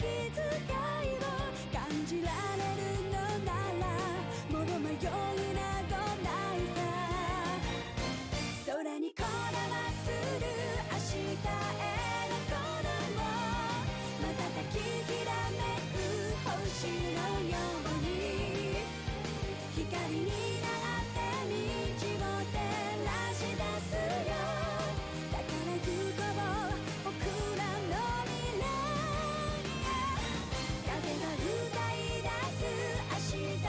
遣いを感じられるのならもう迷いなどないさ。空にこだまする明日への鼓動瞬ききらめく星のように光になって道を照らし出すよ。だから行こう僕らの未来へ。風が歌い出す明日へ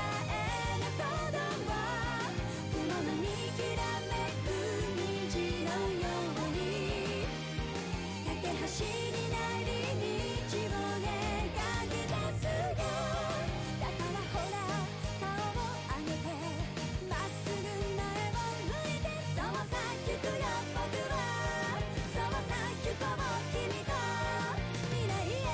の鼓動雲間にきらめく虹のように架け橋になり道を描き出すよ。だからほら顔を上げてまっすぐ前を向いて。そうさ行くよ僕は、そうさ行こう君と未来へ。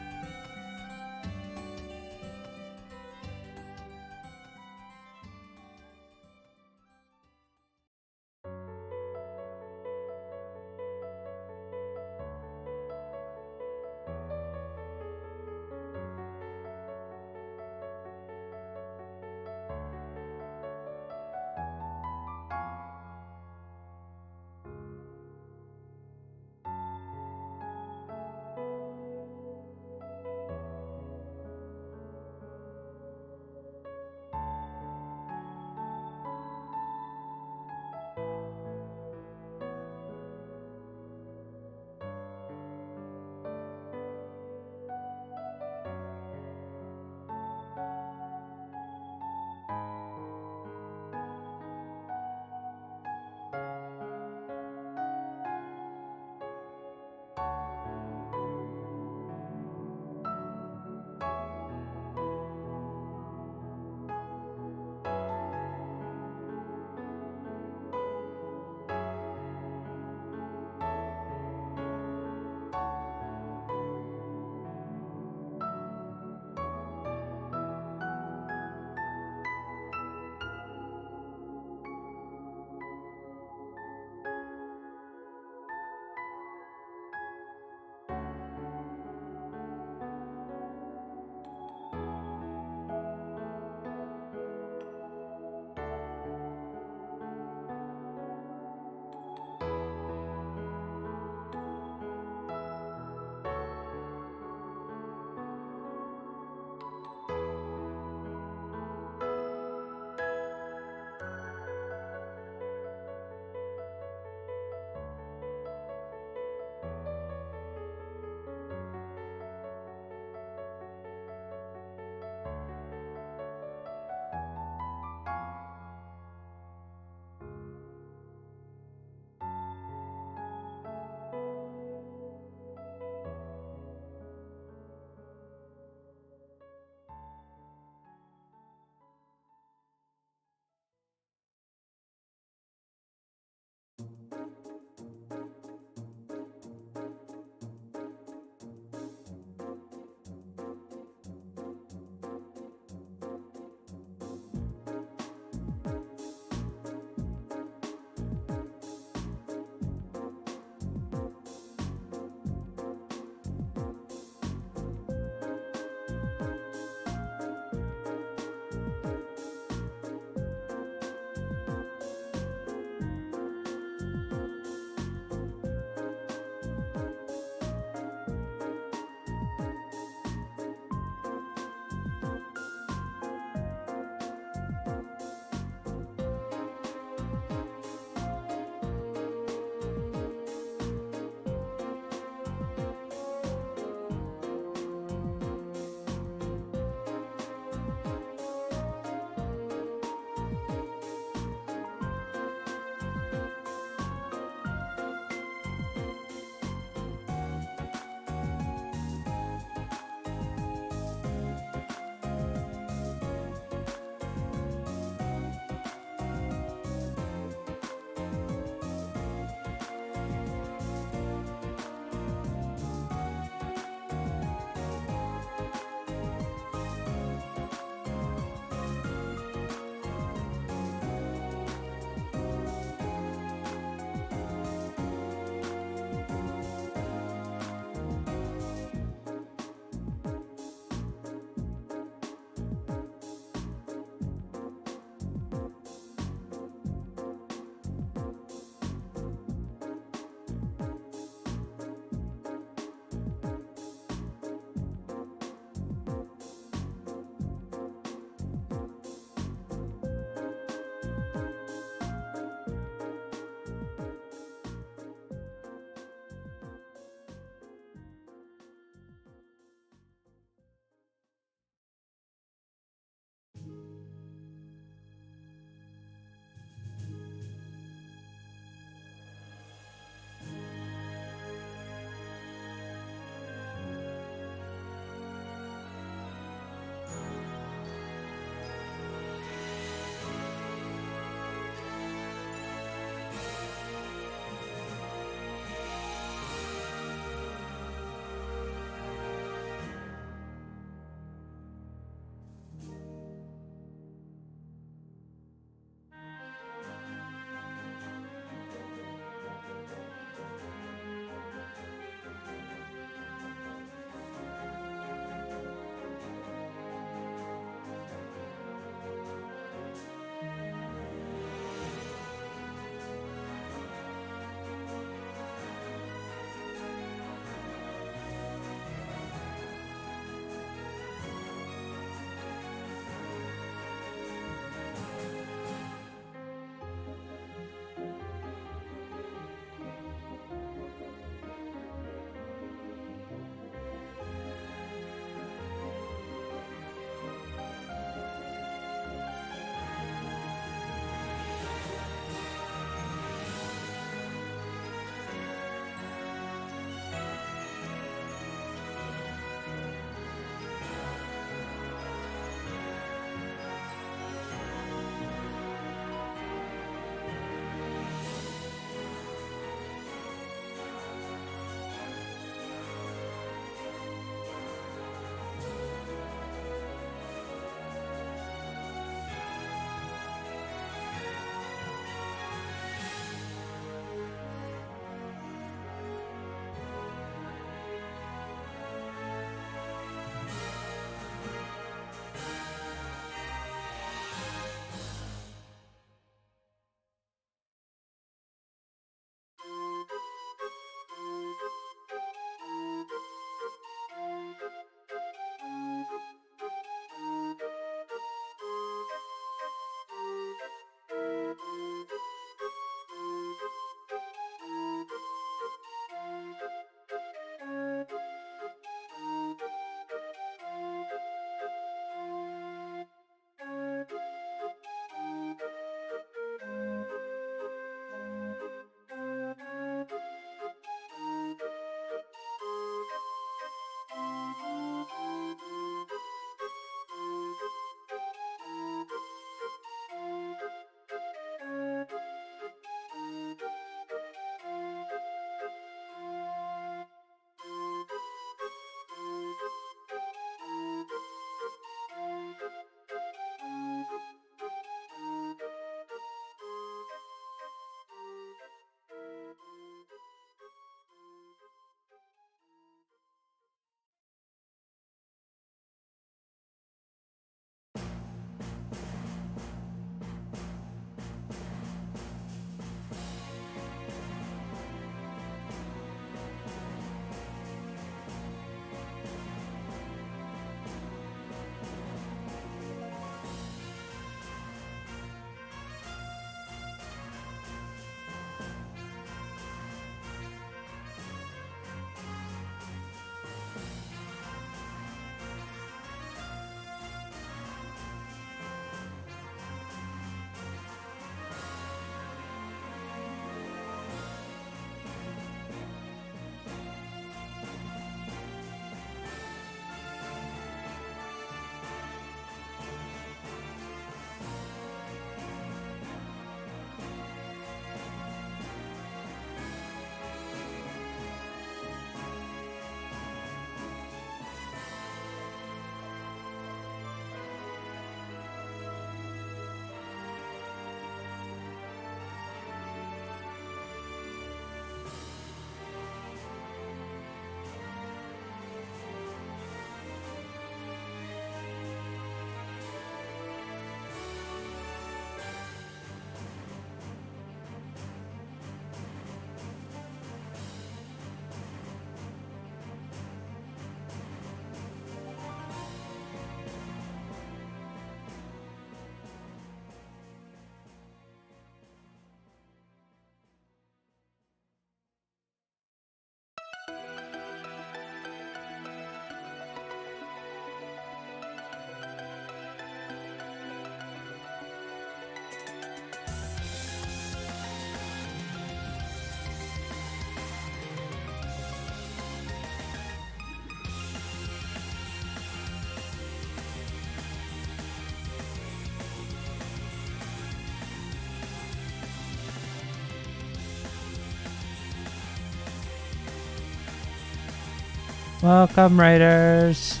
Welcome, Raiders.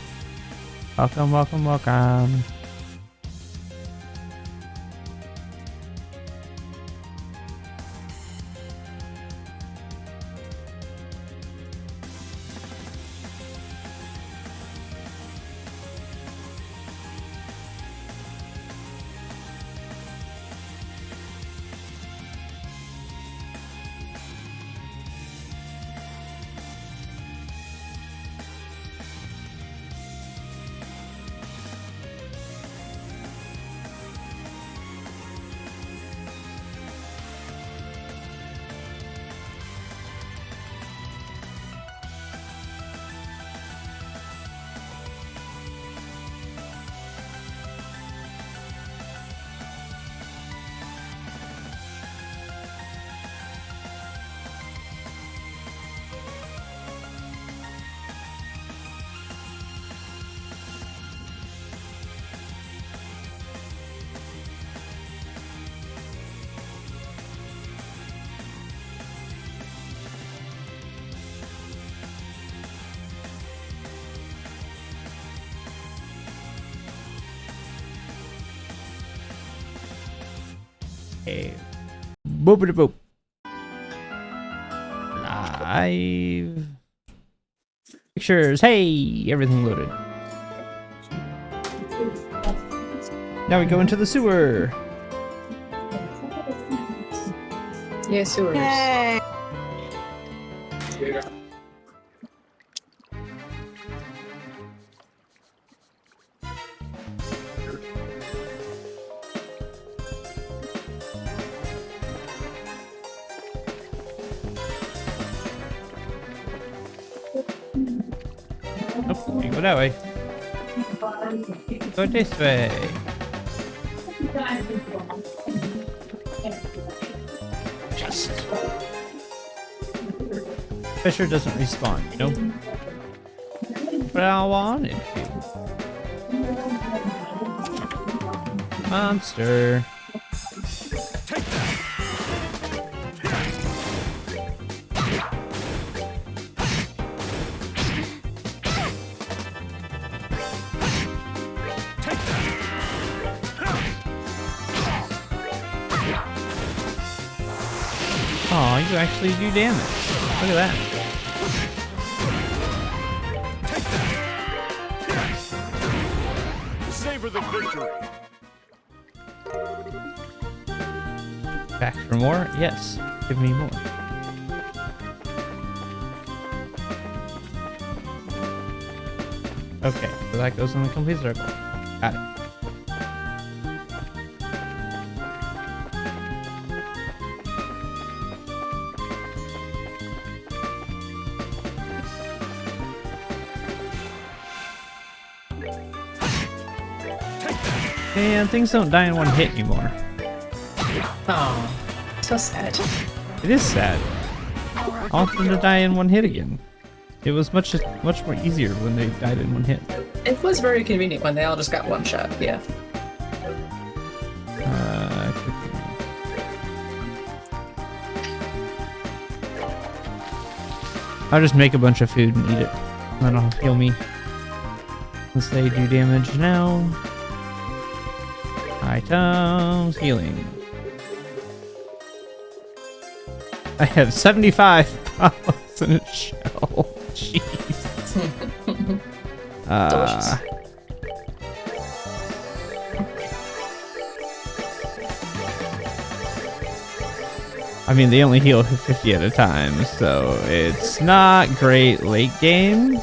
Welcome, welcome, welcome. Hey. Boopity boop. Live. Pictures. Hey, everything loaded. Now we go into the sewer. Yeah, sewers. Yay. Nope, you go that way. Go this way. Just. Fisher doesn't respawn, you know? But I wanted to. Monster. Oh, you actually do damage. Look at that. Savor the victory. Back for more? Yes. Give me more. Okay, so that goes in the complete circle. Got it. Man, things don't die in one hit anymore. Oh, so sad. It is sad. I want them to die in one hit again. It was much more easier when they died in one hit. It was very convenient when they all just got one shot, yeah. I'll just make a bunch of food and eat it. That'll heal me. Since they do damage now. Items, healing. I have 75 pounds in a shell. Jeez. Delicious. I mean, they only heal 50 at a time, so it's not great late game.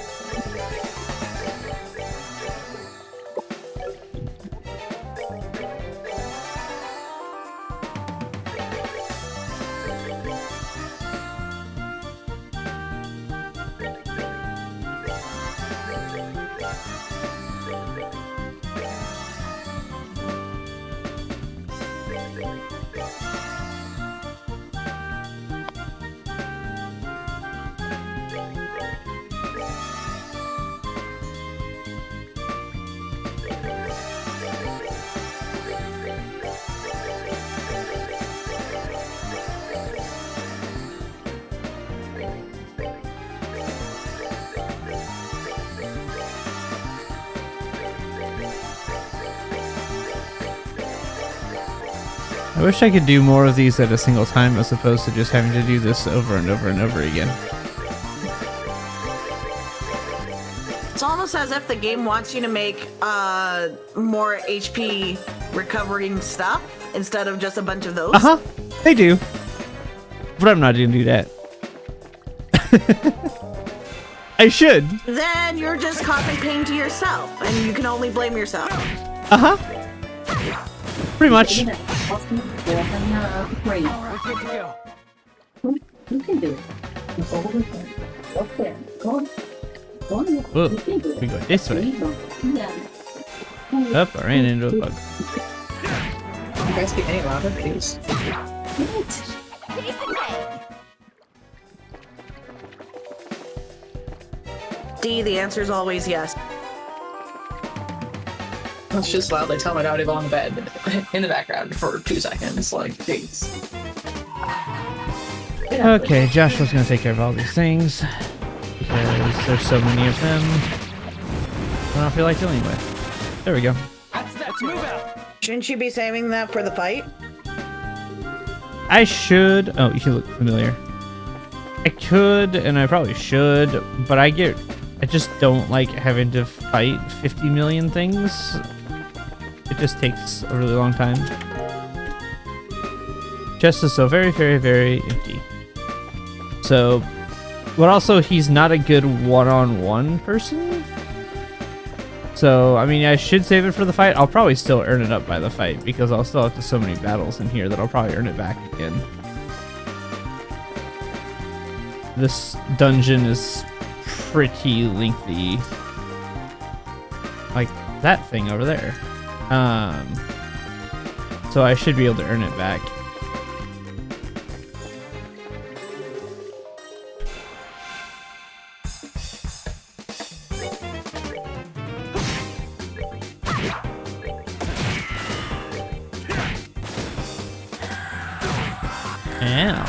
I wish I could do more of these at a single time as opposed to just having to do this over and over and over again. It's almost as if the game wants you to make more HP recovering stuff instead of just a bunch of those. Uh-huh. They do. But I'm not going to do that. I should. Then you're just causing pain to yourself, and you can only blame yourself. Uh-huh. Pretty much. You can do it. Okay. Go on. Whoa. We go this way. Up, I ran into a bug. Can you guys speak any louder, please? D, the answer is always yes. Let's just loudly tell my dad to go on the bed in the background for 2 seconds, like, please. Okay, Joshua's gonna take care of all these things because there's so many of them. I don't feel like dealing with. There we go. Let's move out. Shouldn't you be saving that for the fight? I should. Oh, you look familiar. I could, and I probably should, but I just don't like having to fight 50 million things. It just takes a really long time. Chest is so very, very, very empty. So, but also he's not a good one-on-one person. So, I mean, I should save it for the fight. I'll probably still earn it up by the fight because I'll still have to so many battles in here that I'll probably earn it back again. This dungeon is pretty lengthy. Like that thing over there. So I should be able to earn it back. Ow.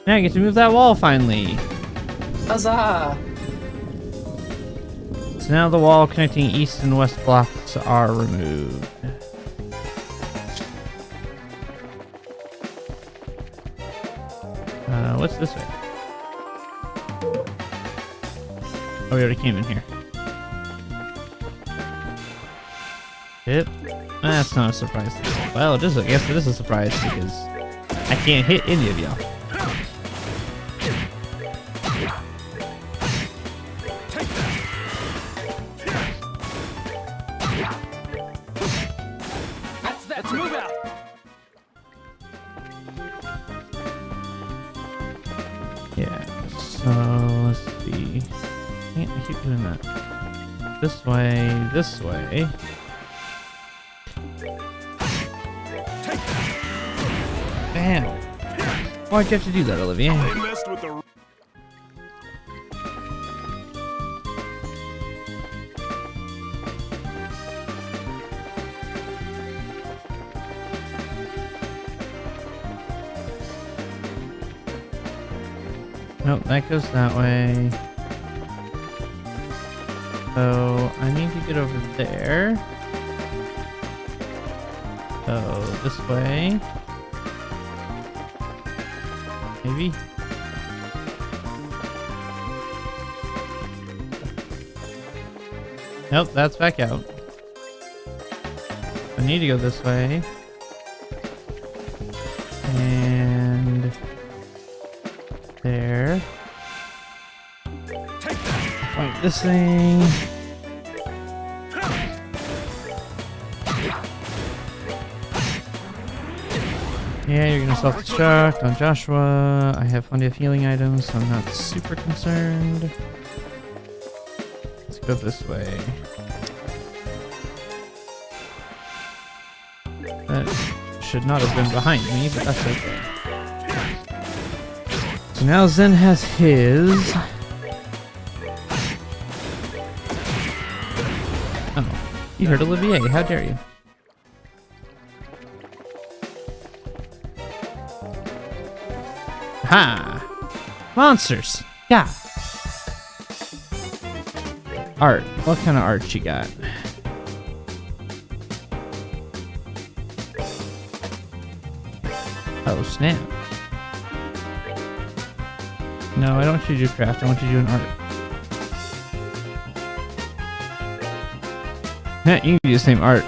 Now I get to move that wall finally. Huzzah! So now the wall connecting east and west blocks are removed. What's this way? Oh, we already came in here. Yep. That's not a surprise. Well, it is. I guess it is a surprise because I can't hit any of y'all. Let's move out. Yeah, so let's see. I keep doing that. This way, this way. Bam! Why'd you have to do that, Olivier? They messed with the. Nope, that goes that way. So I need to get over there. So this way. Maybe. Nope, that's back out. I need to go this way. And there. Fight this thing. Yeah, you're gonna self-destruct on Joshua. I have plenty of healing items, so I'm not super concerned. Let's go this way. That should not have been behind me, but that's okay. So now Zen has his. Oh, you heard Olivier. How dare you? Ha! Monsters! Yeah! Art. What kind of art you got? Oh, snap. No, I don't want you to do craft. I want you to do an art. Yeah, you can do the same art.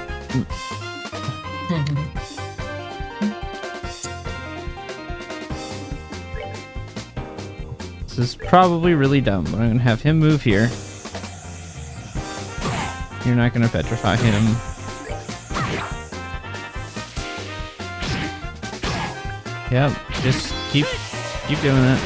This is probably really dumb, but I'm gonna have him move here. You're not gonna petrify him. Yep, just keep doing that.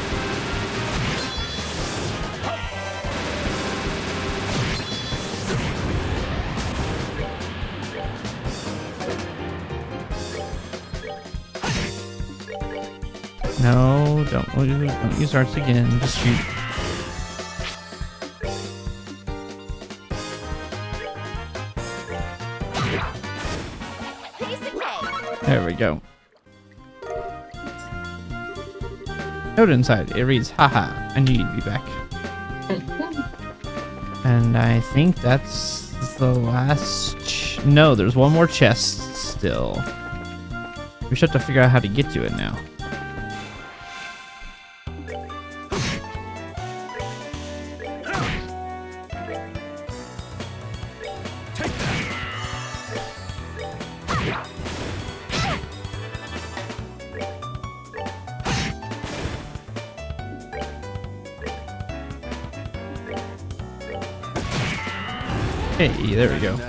No, don't use arts again. Just shoot. There we go. Note inside. It reads, haha, I knew you'd be back. And I think that's the last... No, there's one more chest still. We should have to figure out how to get to it now. Hey, there we go.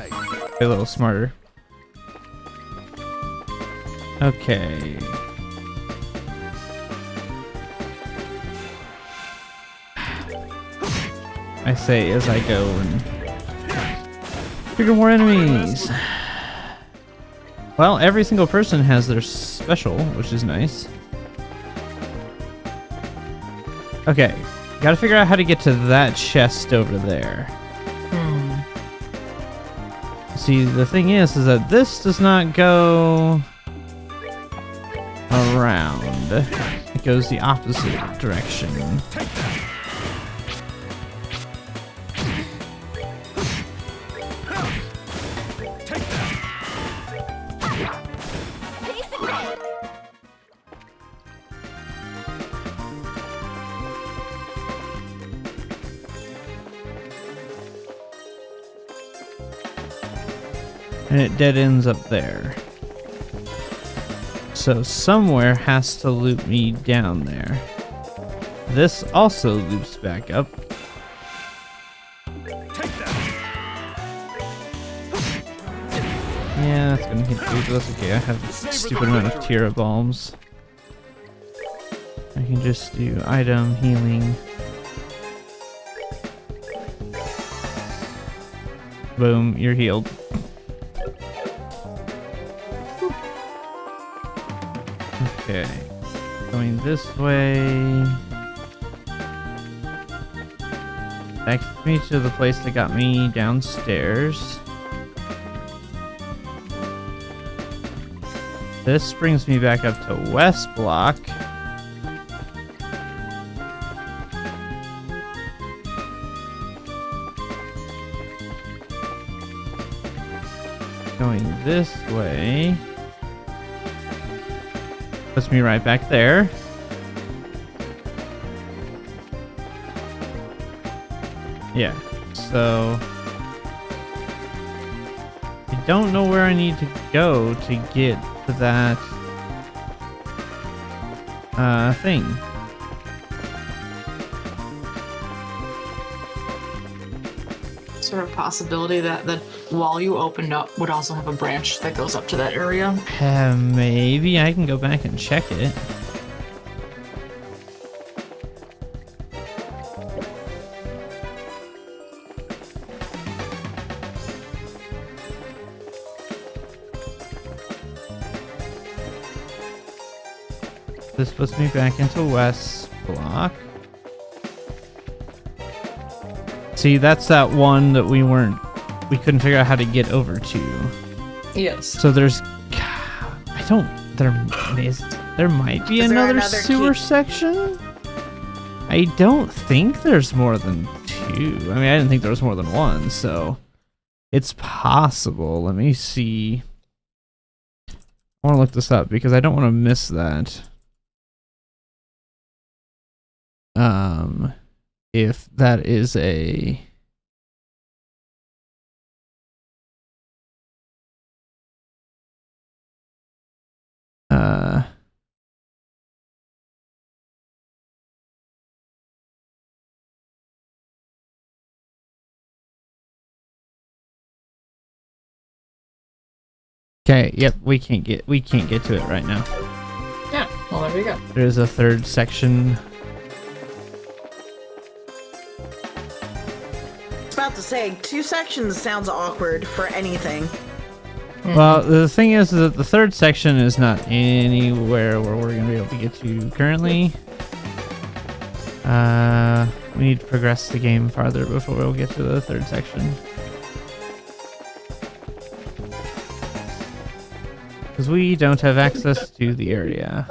A little smarter. Okay. I say as I go and figure more enemies. Well, every single person has their special, which is nice. Okay, gotta figure out how to get to that chest over there. See, the thing is that this does not go around. It goes the opposite direction. And it dead ends up there. So somewhere has to loop me down there. This also loops back up. Yeah, that's gonna hit you, but that's okay. I have a stupid amount of Tira bombs. I can just do item, healing. Boom, you're healed. Okay, going this way. Takes me to the place that got me downstairs. This brings me back up to West Block. Going this way. Puts me right back there. Yeah, so I don't know where I need to go to get to that thing. Is there a possibility that the wall you opened up would also have a branch that goes up to that area? Maybe I can go back and check it. This puts me back into West Block. See, that's that one that we couldn't figure out how to get over to. Yes. So there is There might be Is there another another sewer key? section. I don't think there's more than 2. I mean, I didn't think there was more than 1, so it's possible. Let me see. I want to look this up because I don't want to miss that. If that is a okay, yep, we can't get to it right now. Yeah, well, there we go. There's a 3rd section. I was about to say, 2 sections sounds awkward for anything. Well, the thing is that the 3rd section is not anywhere where we're going to be able to get to currently. We need to progress the game farther before we'll get to the 3rd section. Because we don't have access to the area.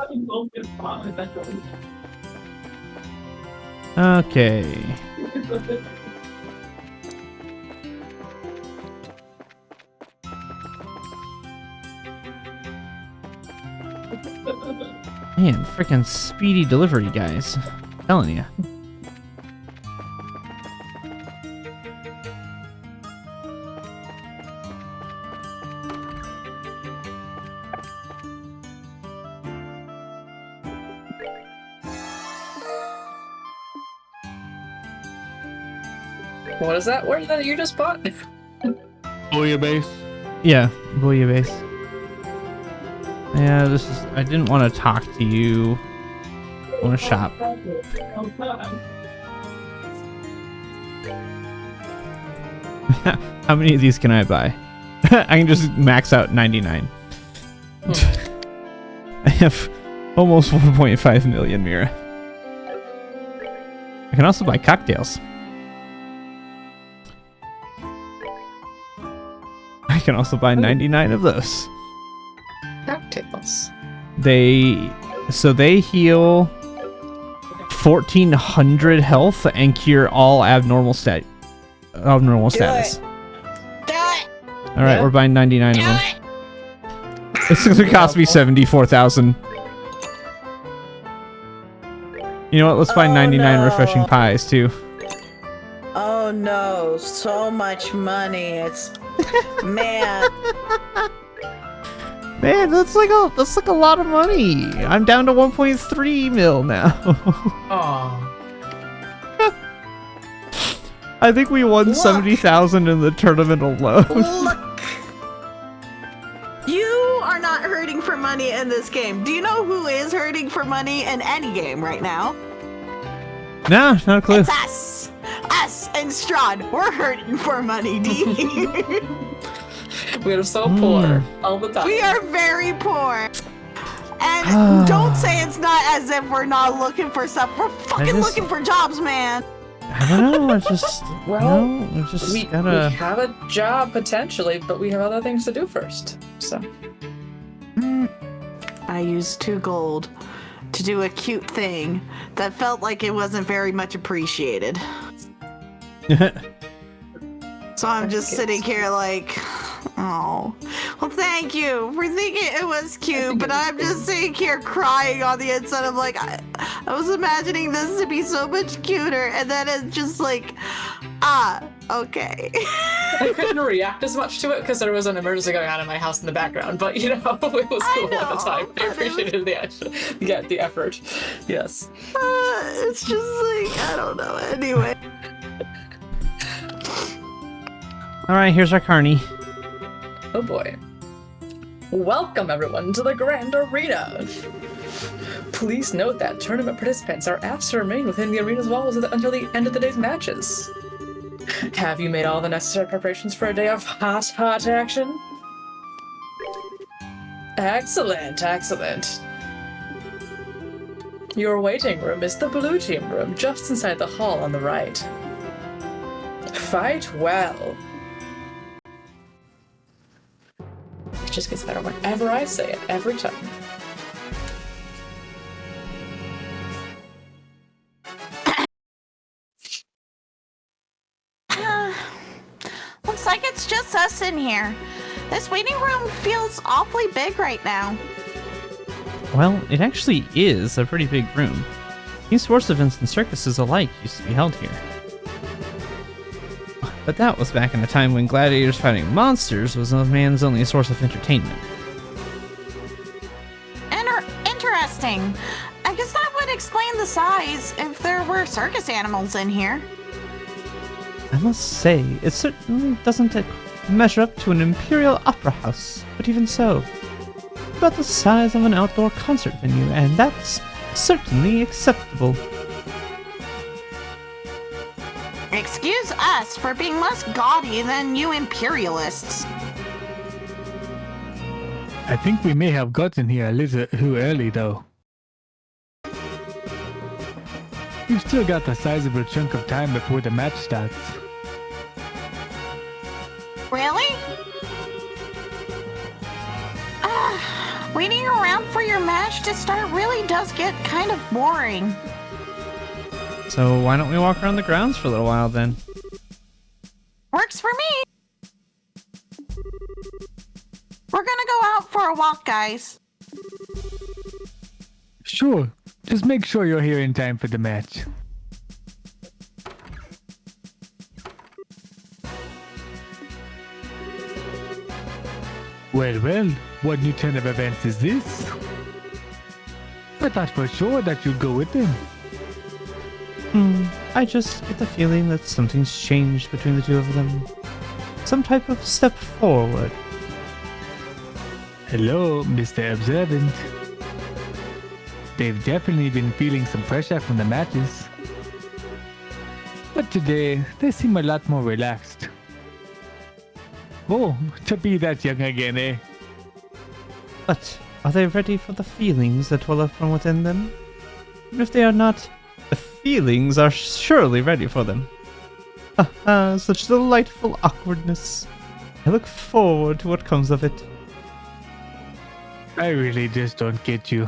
Okay. Man, freaking speedy delivery, guys. I'm telling you. What is that word that you just bought? Bouillabaisse. Yeah, bouillabaisse. Yeah, this is. I didn't want to talk to you. I want to shop. How many of these can I buy? I can just max out 99. I have almost 1.5 million, Mira. I can also buy cocktails. I can also buy 99 of those. Cocktails. They heal 1400 health and cure all abnormal status. Do All right, Yeah. we're buying 99 of them. It's gonna cost me 74,000. You know what? Let's buy Oh, 99 refreshing no. pies too. Oh no, so much money. It's man. Man, that's like a lot of money. I'm down to 1.3 mil now. Aw. I think we won Look. 70,000 in the tournament alone. Look. You are not hurting for money in this game. Do you know who is hurting for money in any game right now? Nah, not a clue. It's us. Us and Strahd. We're hurting for money, D. We are so poor all the time. We are very poor. And don't say it's not as if we're not looking for stuff. We're fucking just- looking for jobs, man. I don't know. I just Well, we just we gotta. have a job potentially, but we have other things to do first. So I used 2 gold to do a cute thing that felt like it wasn't very much appreciated. So I'm just sitting here like, oh, well, thank you for thinking it was cute, but I'm just sitting here crying on the inside. I'm like, I was imagining this to be so much cuter, and then it's just like, okay. I couldn't react as much to it because there was an emergency going on in my house in the background. But you know, it was cool at the time. but I it appreciated the effort. Yes. It's just like, I don't know. Anyway. All right, here's our carny. Oh boy. Welcome everyone to the Grand Arena. Please note that tournament participants are asked to remain within the arena's walls until the end of the day's matches. Have you made all the necessary preparations for a day of hot action? Excellent, excellent. Your waiting room is the blue team room, just inside the hall on the right. Fight well. It just gets better whenever I say it, every time. like it's just us in here. This waiting room feels awfully big right now. Well, it actually is a pretty big room. These sports events and circuses alike used to be held here. But that was back in a time when gladiators fighting monsters was a man's only source of entertainment. Interesting. I guess that would explain the size if there were circus animals in here. I must say, it certainly doesn't measure up to an imperial opera house, but even so, about the size of an outdoor concert venue, and that's certainly acceptable. Excuse us for being less gaudy than you imperialists. I think we may have gotten here a little too early, though. We've still got a sizable chunk of time before the match starts. Really? Waiting around for your match to start really does get kind of boring. So why don't we walk around the grounds for a little while then? Works for me. We're gonna go out for a walk, guys. Sure, just make sure you're here in time for the match. Well, what new turn of events is this? I thought for sure that you'd go with them. I just get the feeling that something's changed between the two of them. Some type of step forward. Hello, Mr. Observant. They've definitely been feeling some pressure from the matches. But today, they seem a lot more relaxed. Oh, to be that young again, eh? But are they ready for the feelings that well up from within them? And if they are not, the feelings are surely ready for them. Haha, such delightful awkwardness. I look forward to what comes of it. I really just don't get you.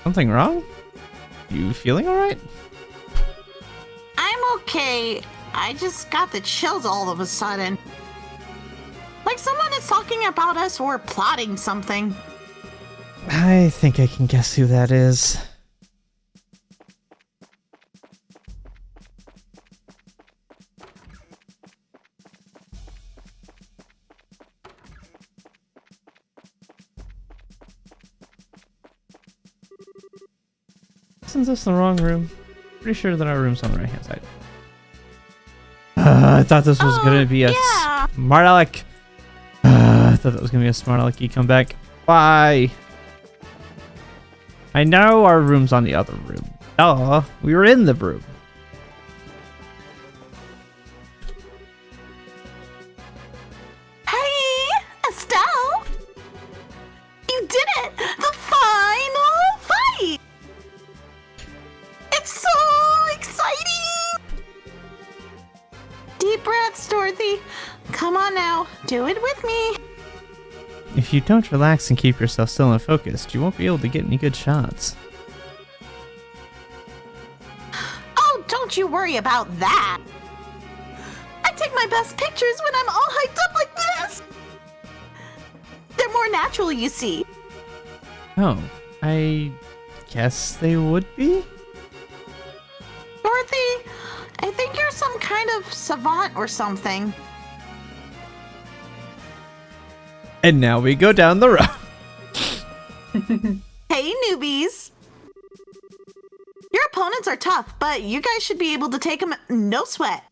Something wrong? You feeling alright? I'm okay. I just got the chills all of a sudden. Like someone is talking about us or plotting something. I think I can guess who that is. Isn't this the wrong room? Pretty sure that our room's on the right hand side. I thought this was gonna be a smart aleck. I thought that was gonna be a smart alecky comeback. Bye. I know our room's on the other room. Duh, we were in the room. Hey, Estelle! You did it! The final fight! It's so exciting! Deep breaths, Dorothy. Come on now, do it with me. If you don't relax and keep yourself still and focused, you won't be able to get any good shots. Oh, don't you worry about that. I take my best pictures when I'm all hyped up like this. They're more natural, you see. Oh, I guess they would be? Dorothy, I think you're some kind of savant or something. And now we go down the road. Hey, newbies. Your opponents are tough, but you guys should be able to take them no sweat.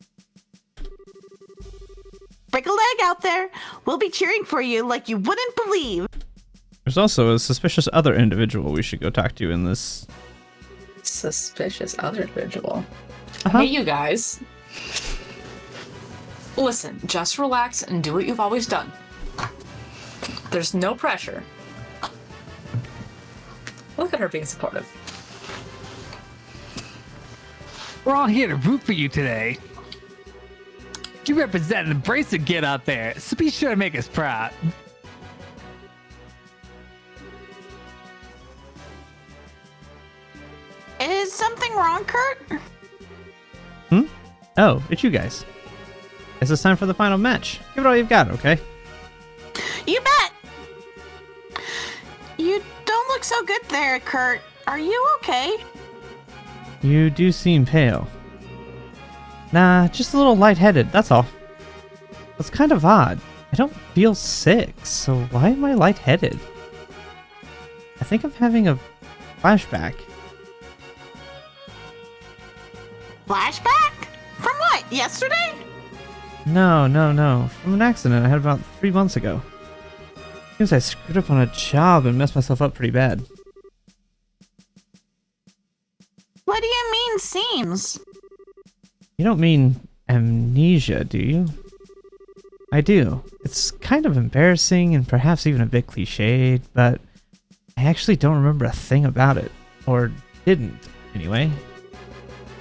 Break a leg out there. We'll be cheering for you like you wouldn't believe. There's also a suspicious other individual we should go talk to in this. Suspicious other individual. Uh-huh. Hey, you guys. Listen, just relax and do what you've always done. There's no pressure. Look at her being supportive. We're all here to root for you today. You represent and embrace the kid out there, so be sure to make us proud. Is something wrong, Kurt? Oh, it's you guys. Guess it's time for the final match. Give it all you've got, okay? You bet! You don't look so good there, Kurt. Are you okay? You do seem pale. Nah, just a little lightheaded, that's all. It's kind of odd. I don't feel sick, so why am I lightheaded? I think I'm having a flashback. Flashback? From what? Yesterday? No. From an accident I had about 3 months ago. Seems I screwed up on a job and messed myself up pretty bad. What do you mean, seems? You don't mean amnesia, do you? I do. It's kind of embarrassing and perhaps even a bit cliched, but I actually don't remember a thing about it. Or didn't, anyway.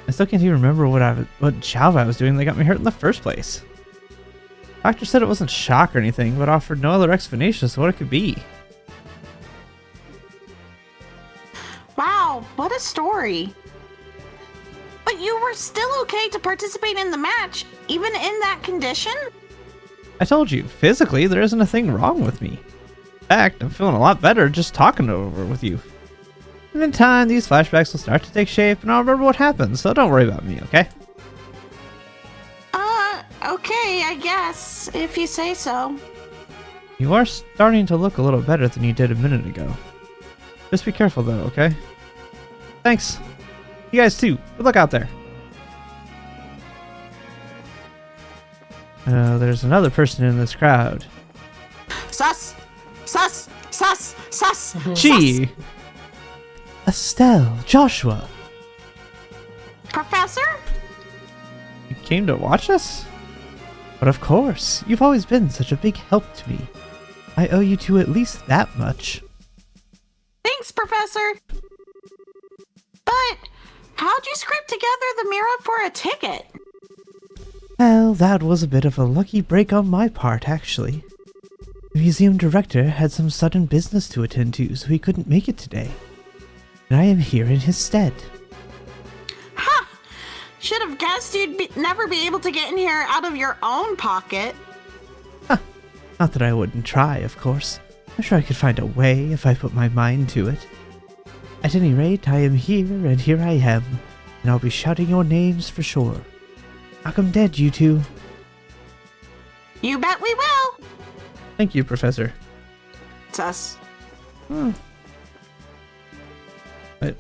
I still can't even remember what job I was doing that got me hurt in the first place. Doctor said it wasn't shock or anything, but offered no other explanation as to what it could be. Wow, what a story. But you were still okay to participate in the match, even in that condition? I told you, physically, there isn't a thing wrong with me. In fact, I'm feeling a lot better just talking it over with you. And in time, these flashbacks will start to take shape, and I'll remember what happened, so don't worry about me, okay? Okay, I guess, if you say so. You are starting to look a little better than you did a minute ago. Just be careful, though, okay? Thanks. You guys, too. Good luck out there. There's another person in this crowd. Sus! Gee! Estelle, Joshua. Professor? You came to watch us? But of course, you've always been such a big help to me. I owe you two at least that much. Thanks, Professor. But how'd you scrape together the mirror for a ticket? Well, that was a bit of a lucky break on my part, actually. The museum director had some sudden business to attend to, so he couldn't make it today. And I am here in his stead. Ha! Should have guessed you'd never be able to get in here out of your own pocket. Not that I wouldn't try, of course. I'm sure I could find a way if I put my mind to it. At any rate, I am here, and here I am, and I'll be shouting your names for sure. Knock 'em dead, you two. You bet we will. Thank you, Professor. Sus. But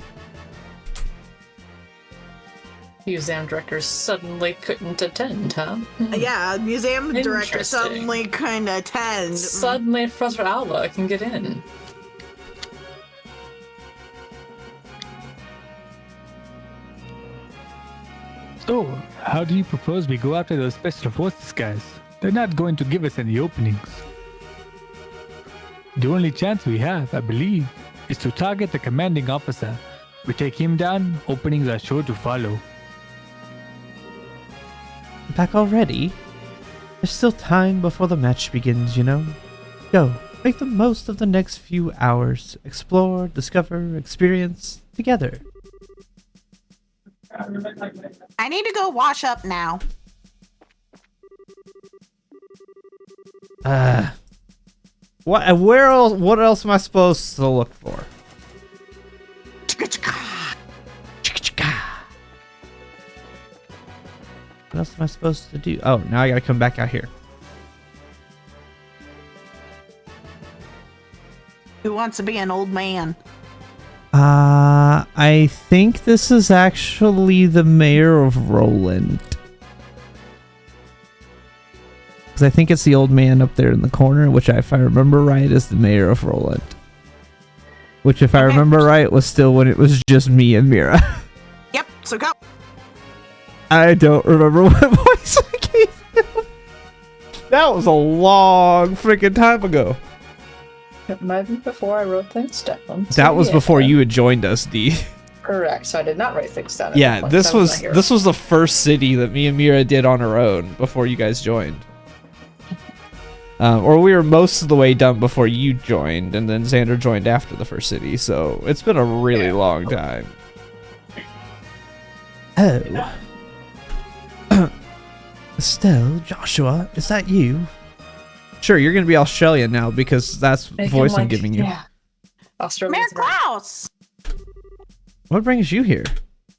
Museum director suddenly couldn't attend, huh? Yeah, museum director Interesting. suddenly couldn't attend. Suddenly Professor Alba can get in. So, how do you propose we go after those special forces guys? They're not going to give us any openings. The only chance we have, I believe, is to target the commanding officer. We take him down, openings are sure to follow. back already? There's still time before the match begins, you know? Go, make the most of the next few hours. Explore, discover, experience together. I need to go wash up now. What else am I supposed to look for? What else am I supposed to do? Oh, now I gotta come back out here. Who wants to be an old man? I think this is actually the mayor of Roland. Because I think it's the old man up there in the corner, which, if I remember right, is the mayor of Roland. Which, if I remember right, was still when it was just me and Mira. Yep, so go. I don't remember what voice I gave him. That was a long freaking time ago. It might be before I wrote things down. That was before you had joined us, D. Correct. So I did not write things down. Yeah, at this that was not here. this was the first city that me and Mira did on our own before you guys joined. Or we were most of the way done before you joined, and then Xander joined after the first city. So it's been a really long time. Oh. Estelle, Joshua, is that you? Sure, you're gonna be Australian now because that's the Make voice him I'm giving you. Yeah. Australian. Mayor Klaus! What brings you here?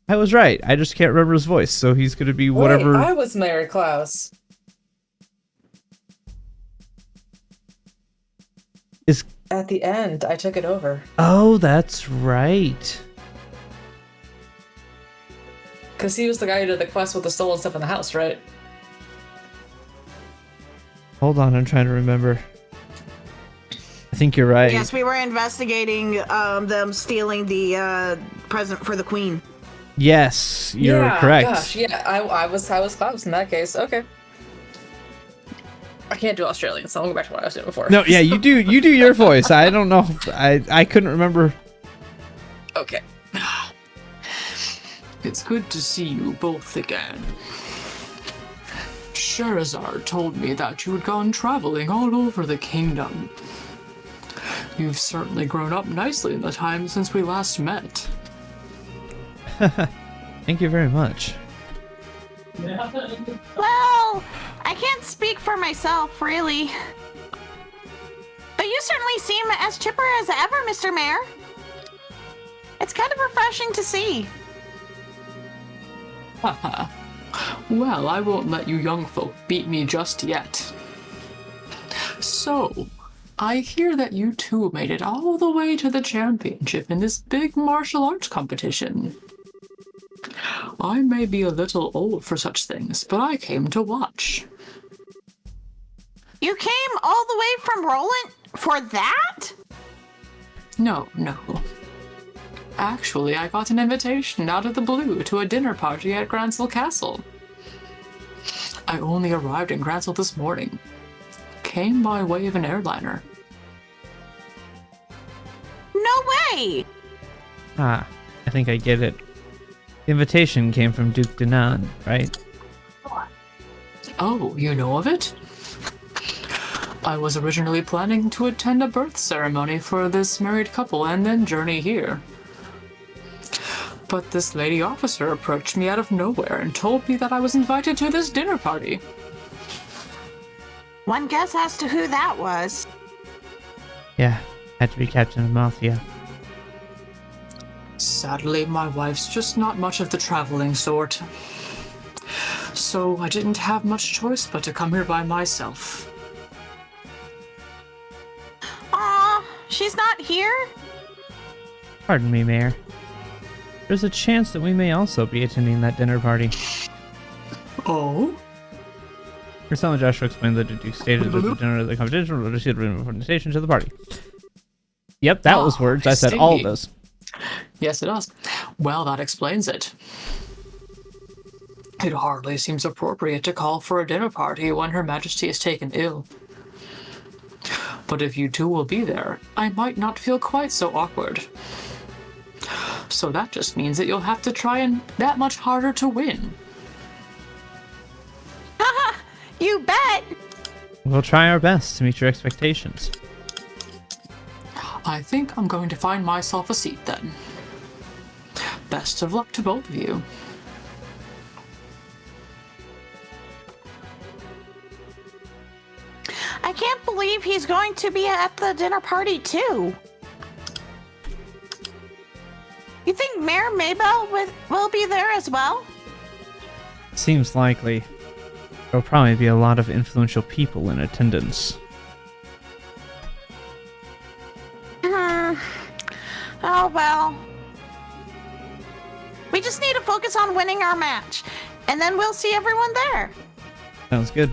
I was right. I just can't remember his voice, so he's gonna be whatever. Wait, I was Mayor Klaus. Is At the end, I took it over. Oh, that's right. Because he was the guy who did the quest with the stolen stuff in the house, right? Hold on, I'm trying to remember. I think you're right. Yes, we were investigating them stealing the present for the queen. Yes, you're Yeah, correct. Gosh, yeah, I was Klaus in that case. Okay. I can't do Australian, so I'll go back to what I was doing before. No, yeah, you do your voice. I don't know. I couldn't remember. Okay. It's good to see you both again. Sherazard told me that you had gone traveling all over the kingdom. You've certainly grown up nicely in the time since we last met. Thank you very much. Well, I can't speak for myself, really. But you certainly seem as chipper as ever, Mr. Mayor. It's kind of refreshing to see. Haha. Well, I won't let you young folk beat me just yet. So, I hear that you two made it all the way to the championship in this big martial arts competition. I may be a little old for such things, but I came to watch. You came all the way from Roland for that? No. Actually, I got an invitation out of the blue to a dinner party at Gransel Castle. I only arrived in Gransel this morning. Came by way of an airliner. No way! Ah, I think I get it. The invitation came from Duke Dinan, right? Oh, you know of it? I was originally planning to attend a birth ceremony for this married couple and then journey here. But this lady officer approached me out of nowhere and told me that I was invited to this dinner party. One guess as to who that was. Yeah, had to be Captain Mafia. Sadly, my wife's just not much of the traveling sort. So I didn't have much choice but to come here by myself. Aw, she's not here? Pardon me, Mayor. There's a chance that we may also be attending that dinner party. Oh? Priscilla Joshua explained that the Duke stated that the dinner of the competition would receive an invitation to the party. Yep, that was words. I said all of those. Yes, it does. Well, that explains it. It hardly seems appropriate to call for a dinner party when Her Majesty is taken ill. But if you two will be there, I might not feel quite so awkward. So that just means that you'll have to try and that much harder to win. Haha, you bet! We'll try our best to meet your expectations. I think I'm going to find myself a seat then. Best of luck to both of you. I can't believe he's going to be at the dinner party too. You think Mayor Maybell will be there as well? Seems likely. There'll probably be a lot of influential people in attendance. Oh well. We just need to focus on winning our match, and then we'll see everyone there. Sounds good.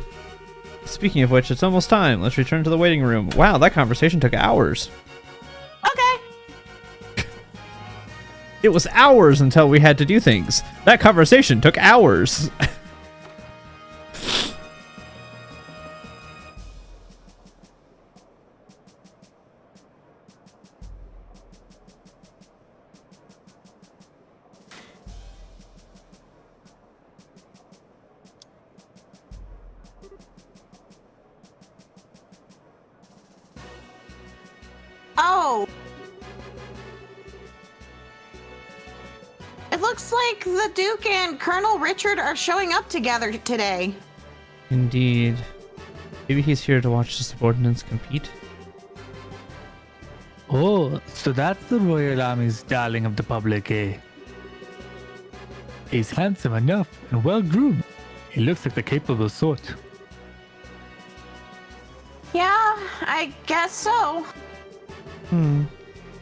Speaking of which, it's almost time. Let's return to the waiting room. Wow, that conversation took hours. Okay. It was hours until we had to do things. That conversation took hours. Oh. It looks like the Duke and Colonel Richard are showing up together today. Indeed. Maybe he's here to watch the subordinates compete? Oh, so that's the Royal Army's darling of the public, eh? He's handsome enough and well-groomed. He looks like the capable sort. Yeah, I guess so. He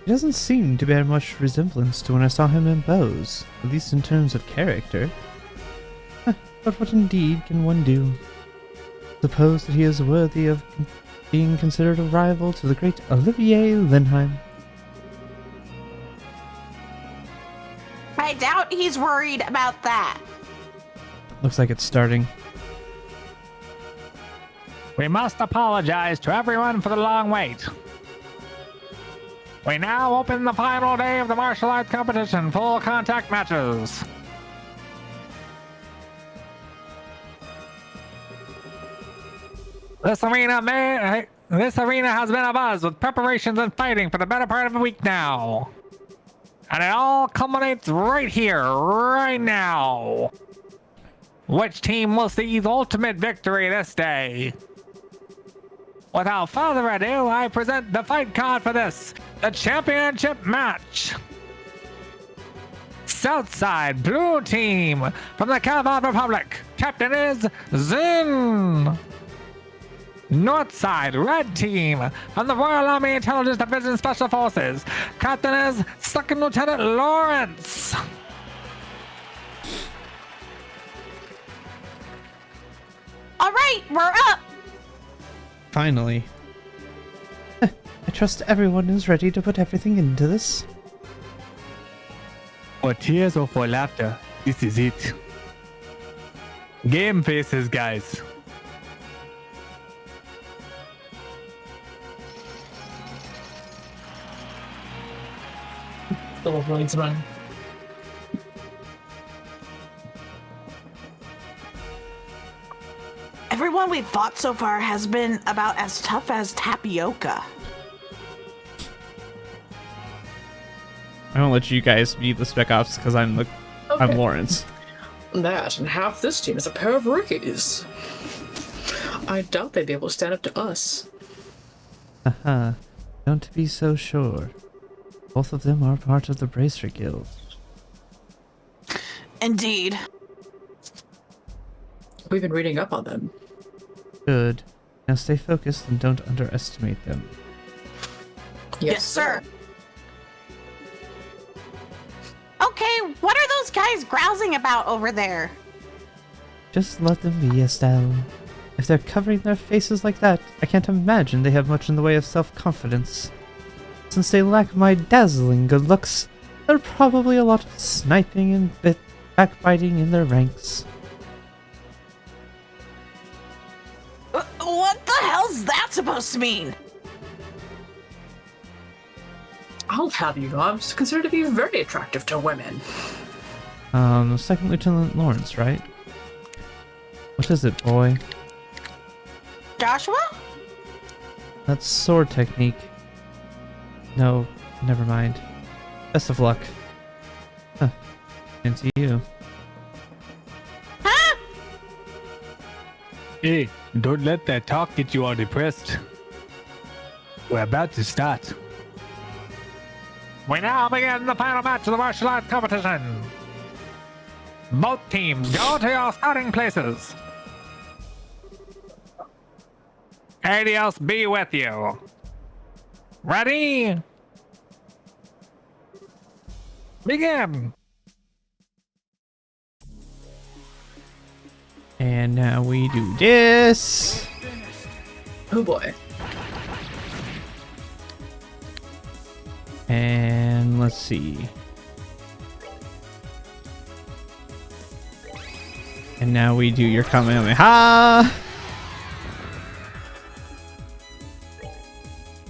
doesn't seem to bear much resemblance to when I saw him in Bose, at least in terms of character. But what indeed can one do? Suppose that he is worthy of being considered a rival to the great Olivier Lindheim. I doubt he's worried about that. Looks like it's starting. We must apologize to everyone for the long wait. We now open the final day of the martial arts competition, full contact matches. This arena has been abuzz with preparations and fighting for the better part of a week now. And it all culminates right here, right now. Which team will seize ultimate victory this day? Without further ado, I present the fight card for this, the championship match. Southside Blue Team from the Kazakh Republic. Captain is Zin. Northside Red Team from the Royal Army Intelligence Division Special Forces. Captain is Second Lieutenant Lawrence. All right, we're up. Finally. I trust everyone is ready to put everything into this. For tears or for laughter, this is it. Game faces, guys. Little blades run. Everyone we've fought so far has been about as tough as tapioca. I won't let you guys be the Spec Ops because I'm Lawrence. That, and half this team is a pair of rookies. I doubt they'd be able to stand up to us. Haha. Don't be so sure. Both of them are part of the Bracer Guild. Indeed. We've been reading up on them. Good. Now stay focused and don't underestimate them. Yes, sir. Okay, what are those guys grousing about over there? Just let them be, Estelle. If they're covering their faces like that, I can't imagine they have much in the way of self-confidence. Since they lack my dazzling good looks, there's probably a lot of sniping and backbiting in their ranks. What the hell's that supposed to mean? I'll have you know, I'm considered to be very attractive to women. Second Lieutenant Lawrence, right? What is it, boy? Joshua? That's sword technique. No, never mind. Best of luck. Huh. And to you. Huh? Hey, don't let that talk get you all depressed. We're about to start. We now begin the final match of the martial arts competition. Both teams go to your starting places. Adios be with you. Ready? Begin. And now we do this. Oh boy. And let's see. And now we do your Kamehameha.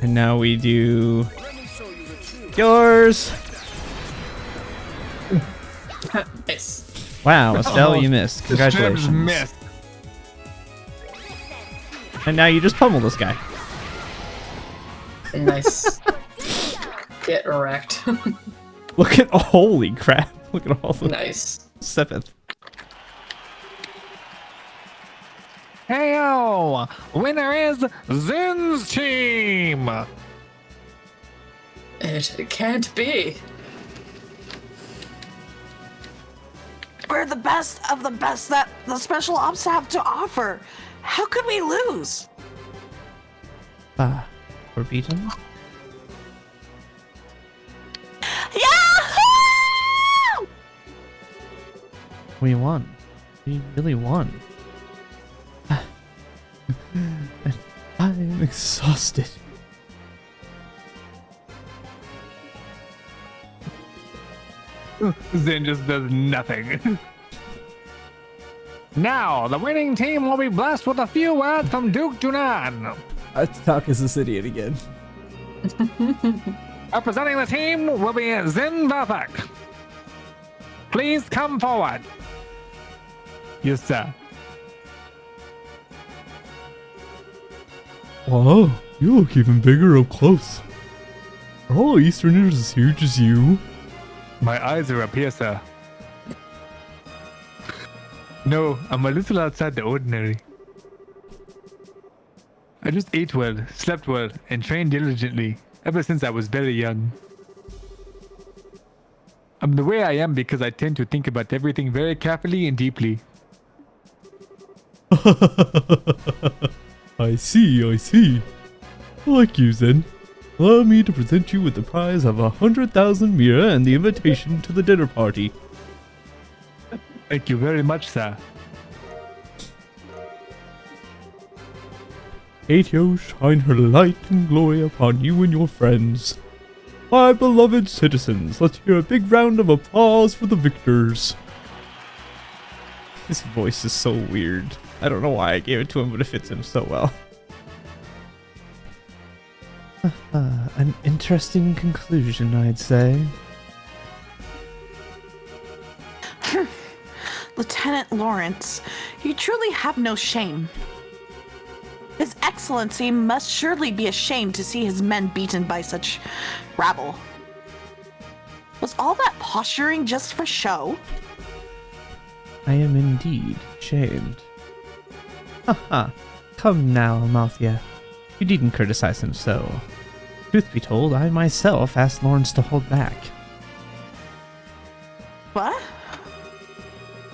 And now we do yours. Nice. Wow, Estelle, you missed. Congratulations. Missed. And now you just pummel this guy. Nice. Get wrecked. Look at, holy crap. Look at all the Nice. 7th. Heyo! Winner is Zin's team! It can't be. We're the best of the best that the special ops have to offer. How could we lose? We're beaten? Yahoo! We won. We really won. I am exhausted. Zin just does nothing. Now, the winning team will be blessed with a few words from Duke Junan. Talk is this idiot again. Representing the team will be Zin Vafak. Please come forward. Yes, sir. Wow, you look even bigger up close. Are all Easterners as huge as you? My eyes are up here, sir. No, I'm a little outside the ordinary. I just ate well, slept well, and trained diligently ever since I was very young. I'm the way I am because I tend to think about everything very carefully and deeply. I see, I see. Like you, Zen. Allow me to present you with the prize of 100,000 mira and the invitation to the dinner party. Thank you very much, sir. Aetio shine her light and glory upon you and your friends. My beloved citizens, let's hear a big round of applause for the victors. His voice is so weird. I don't know why I gave it to him, but it fits him so well. An interesting conclusion, I'd say. Lieutenant Lawrence, you truly have no shame. His Excellency must surely be ashamed to see his men beaten by such rabble. Was all that posturing just for show? I am indeed shamed. Haha, come now, Amalthea. You needn't criticize him so. Truth be told, I myself asked Lawrence to hold back. What?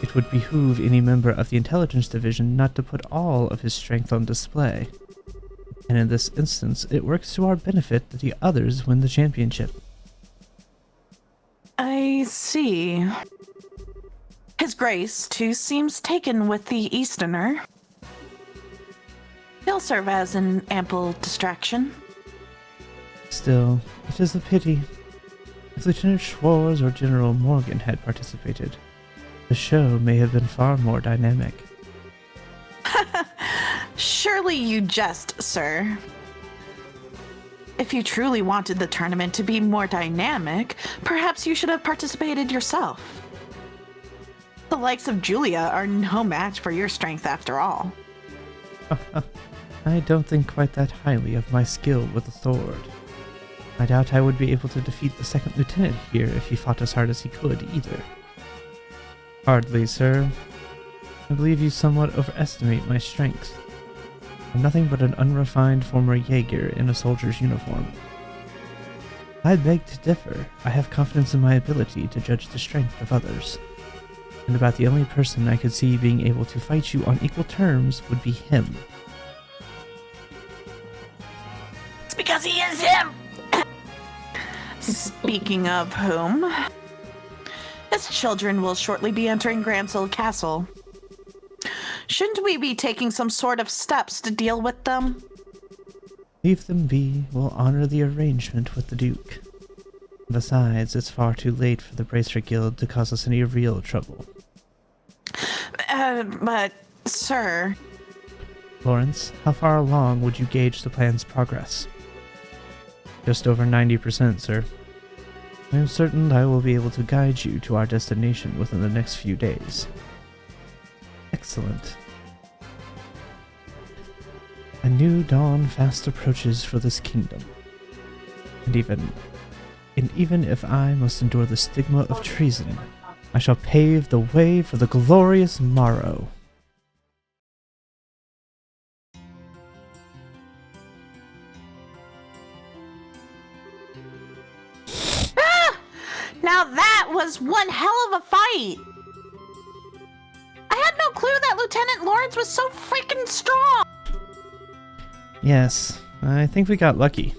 It would behoove any member of the intelligence division not to put all of his strength on display. And in this instance, it works to our benefit that the others win the championship. I see. His Grace, too, seems taken with the Easterner. He'll serve as an ample distraction. Still, it is a pity. If Lieutenant Schwartz or General Morgan had participated, the show may have been far more dynamic. Surely you jest, sir. If you truly wanted the tournament to be more dynamic, perhaps you should have participated yourself. The likes of Julia are no match for your strength after all. I don't think quite that highly of my skill with the sword. I doubt I would be able to defeat the second lieutenant here if he fought as hard as he could, either. Hardly, sir. I believe you somewhat overestimate my strength. I'm nothing but an unrefined former Jaeger in a soldier's uniform. I beg to differ. I have confidence in my ability to judge the strength of others. And about the only person I could see being able to fight you on equal terms would be him. It's because he is him! Speaking of whom, his children will shortly be entering Gransil Castle. Shouldn't we be taking some sort of steps to deal with them? Leave them be. We'll honor the arrangement with the Duke. Besides, it's far too late for the Bracer Guild to cause us any real trouble. But, sir... Lawrence, how far along would you gauge the plan's progress? Just over 90%, sir. I am certain I will be able to guide you to our destination within the next few days. Excellent. A new dawn fast approaches for this kingdom. And even if I must endure the stigma of treason, I shall pave the way for the glorious morrow. Now that was one hell of a fight. I had no clue that Lieutenant Lawrence was so freaking strong. Yes, I think we got lucky.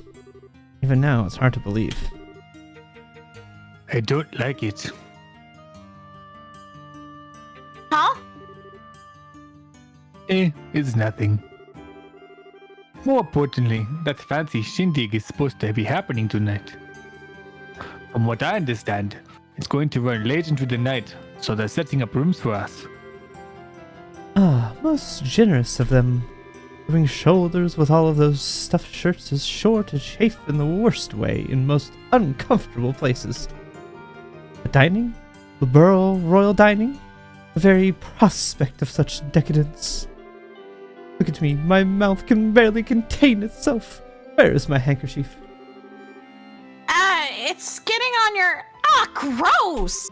Even now, it's hard to believe. I don't like it. Huh? It's nothing. More importantly, that fancy shindig is supposed to be happening tonight. From what I understand, it's going to run late into the night, so they're setting up rooms for us. Ah, most generous of them. Rubbing shoulders with all of those stuffed shirts is sure to chafe in the worst way in most uncomfortable places. The dining? The Burl Royal Dining? The very prospect of such decadence. Look at me, my mouth can barely contain itself. Where is my handkerchief? It's getting on your... gross!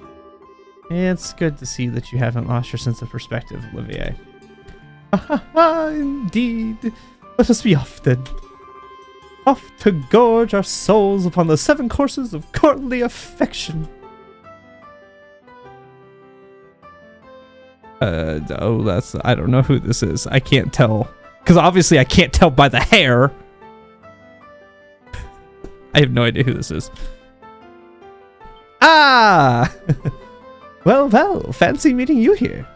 It's good to see that you haven't lost your sense of perspective, Olivier. Ha, indeed. Let us be off then. Off to gorge our souls upon the 7 courses of courtly affection. I don't know who this is. I can't tell. Because obviously I can't tell by the hair. I have no idea who this is. Ah! Well, fancy meeting you here.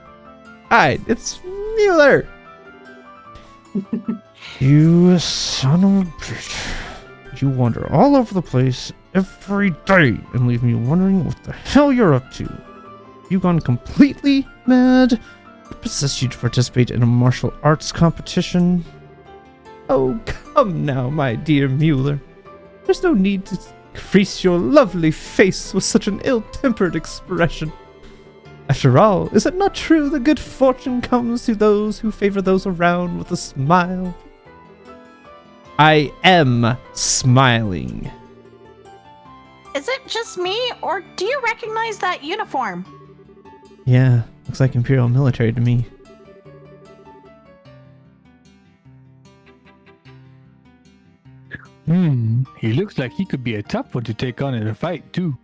Hi, it's Mueller. You son of a bitch. You wander all over the place every day and leave me wondering what the hell you're up to. You gone completely mad? What possessed you to participate in a martial arts competition? Oh, come now, my dear Mueller. There's no need to crease your lovely face with such an ill-tempered expression. After all, is it not true that good fortune comes to those who favor those around with a smile? I am smiling. Is it just me, or do you recognize that uniform? Yeah, looks like Imperial military to me. He looks like he could be a tough one to take on in a fight, too.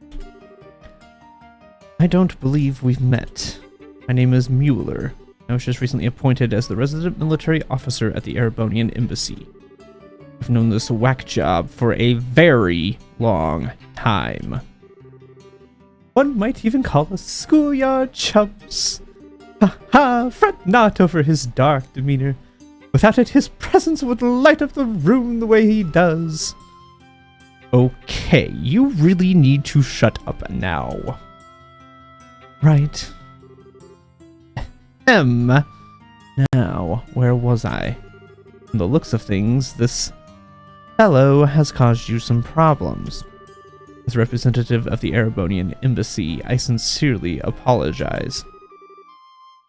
I don't believe we've met. My name is Mueller. I was just recently appointed as the resident military officer at the Erebonian embassy. I've known this whack job for a very long time. One might even call us schoolyard chumps. Ha ha, fret not over his dark demeanor. Without it, his presence would light up the room the way he does. Okay, you really need to shut up now. Right. Now, where was I? From the looks of things, this fellow has caused you some problems. As representative of the Erebonian embassy, I sincerely apologize.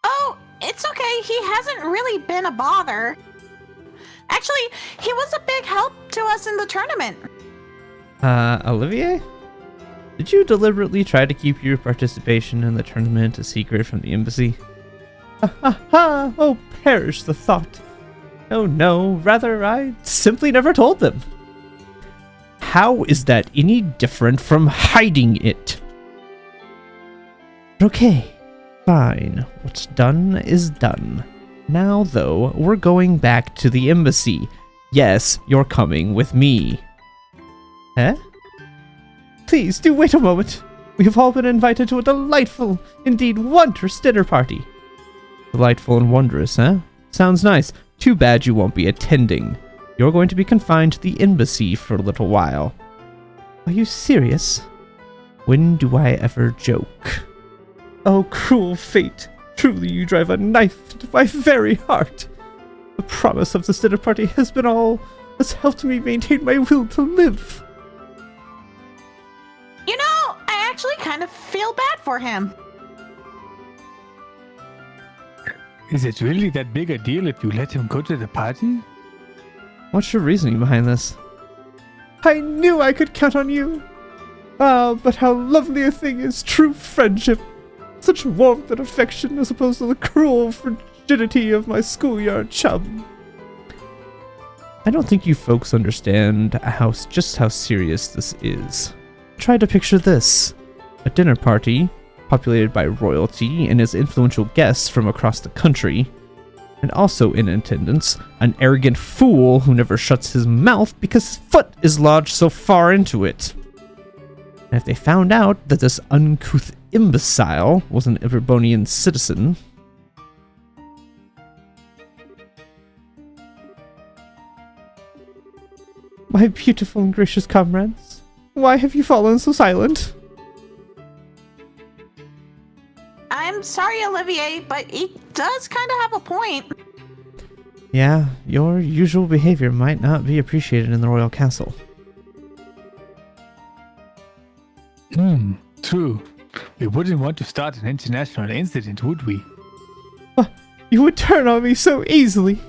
Oh, it's okay. He hasn't really been a bother. Actually, he was a big help to us in the tournament. Olivier? Did you deliberately try to keep your participation in the tournament a secret from the embassy? Ha ha ha! Oh, perish the thought. Oh no, rather I simply never told them. How is that any different from hiding it? Okay, fine. What's done is done. Now, though, we're going back to the embassy. Yes, you're coming with me. Eh? Please, do wait a moment. We have all been invited to a delightful, indeed wondrous dinner party. Delightful and wondrous, eh? Sounds nice. Too bad you won't be attending. You're going to be confined to the embassy for a little while. Are you serious? When do I ever joke? Oh, cruel fate. Truly you drive a knife into my very heart. The promise of this dinner party has been all that's helped me maintain my will to live. You know, I actually kind of feel bad for him. Is it really that big a deal if you let him go to the party? What's your reasoning behind this? I knew I could count on you. Ah, but how lovely a thing is true friendship. Such warmth and affection as opposed to the cruel frigidity of my schoolyard chum. I don't think you folks understand just how serious this is. Try to picture this. A dinner party, populated by royalty and its influential guests from across the country, and also in attendance, an arrogant fool who never shuts his mouth because his foot is lodged so far into it. And if they found out that this uncouth imbecile was an Everbonian citizen, My beautiful and gracious comrades, why have you fallen so silent? I'm sorry, Olivier, but he does kind of have a point. yeah, your usual behavior might not be appreciated in the royal castle. True. We wouldn't want to start an international incident, would we? You would turn on me so easily.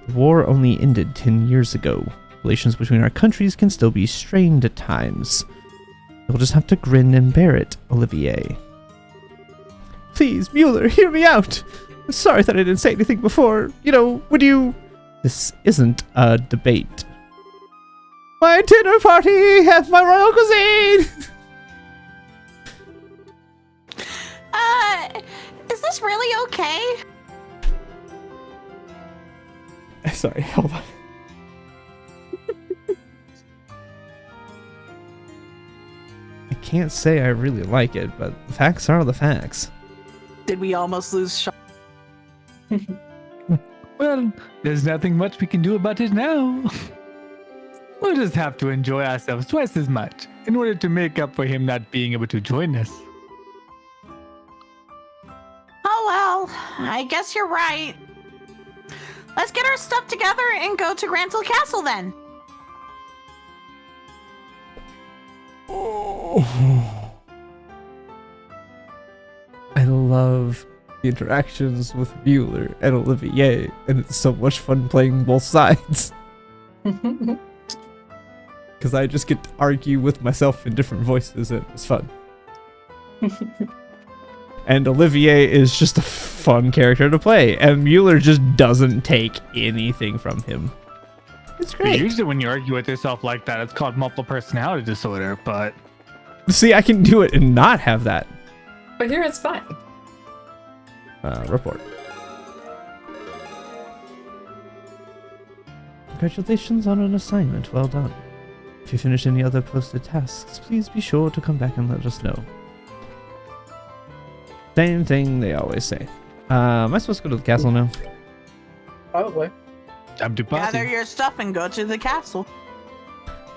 The war only ended 10 years ago. Relations between our countries can still be strained at times. You'll just have to grin and bear it, Olivier. Please, Mueller, hear me out. I'm sorry that I didn't say anything before. You know, would you... This isn't a debate. My dinner party at my royal cuisine! Is this really okay? Sorry, hold on. I can't say I really like it, but the facts are the facts. Did we almost lose Sean? Well, there's nothing much we can do about it now. We'll just have to enjoy ourselves twice as much in order to make up for him not being able to join us. Oh well, I guess you're right. Let's get our stuff together and go to Grantil Castle then. I love the interactions with Mueller and Olivier, and it's so much fun playing both sides. Because I just get to argue with myself in different voices, and it's fun. And Olivier is just a fun character to play, and Mueller just doesn't take anything from him. It's great. Usually when you argue with yourself like that, it's called multiple personality disorder, but... See, I can do it and not have that. But here it's fine. Report. Congratulations on an assignment, well done. If you finish any other posted tasks, please be sure to come back and let us know. Same thing they always say. Am I supposed to go to the castle now? Probably. Time to party. Gather your stuff and go to the castle.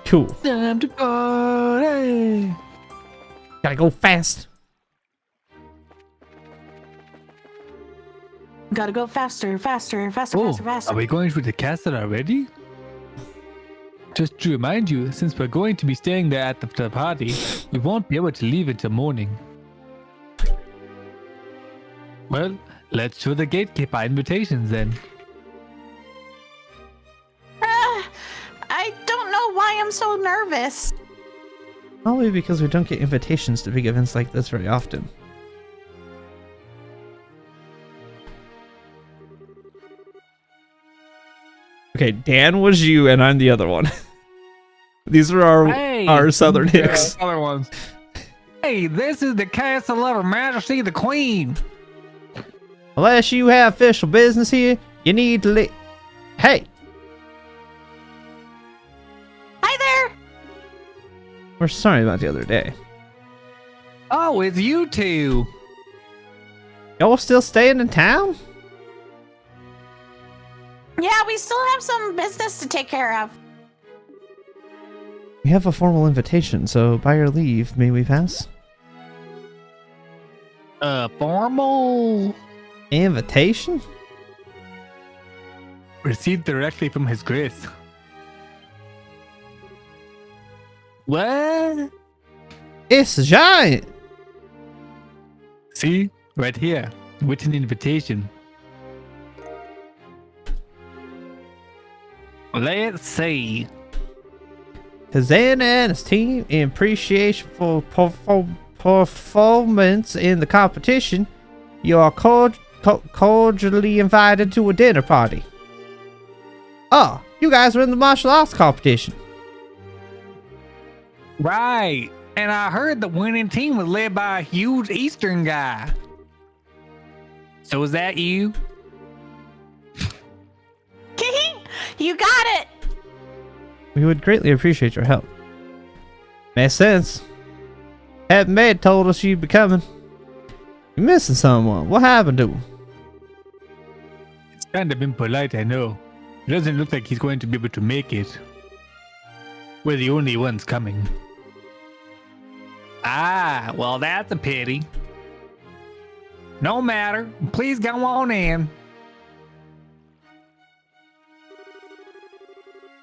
Cool. Time to party. Gotta go fast. Gotta go faster, faster, faster, Oh, faster, faster. are we going to the castle already? Just to remind you, since we're going to be staying there at the party, we won't be able to leave until morning. Well, let's show the gatekeeper invitations then. I don't know why I'm so nervous. Probably because we don't get invitations to big events like this very often. Okay, Dan was you, and I'm the other one. These are our southern hicks. Other ones. Hey, this is the castle of Her Majesty the Queen. Unless you have official business here, you need to Hey! Hi there. We're sorry about the other day. Oh, it's you two. Y'all still staying in town? Yeah, we still have some business to take care of. We have a formal invitation, so by your leave, may we pass? Formal. Invitation? Received directly from His Grace. What? It's a giant! See? Right here. Written invitation. Let's see. To Xana and his team, in appreciation for performance in the competition, you are cordially invited to a dinner party. Oh, you guys are in the martial arts competition. Right. And I heard the winning team was led by a huge Eastern guy. So is that you? You got it! We would greatly appreciate your help. Makes sense. Head maid told us you'd be coming. You're missing someone. What happened to him? It's kind of impolite, I know. It doesn't look like he's going to be able to make it. We're the only ones coming. Ah, well, that's a pity. No matter. Please go on in.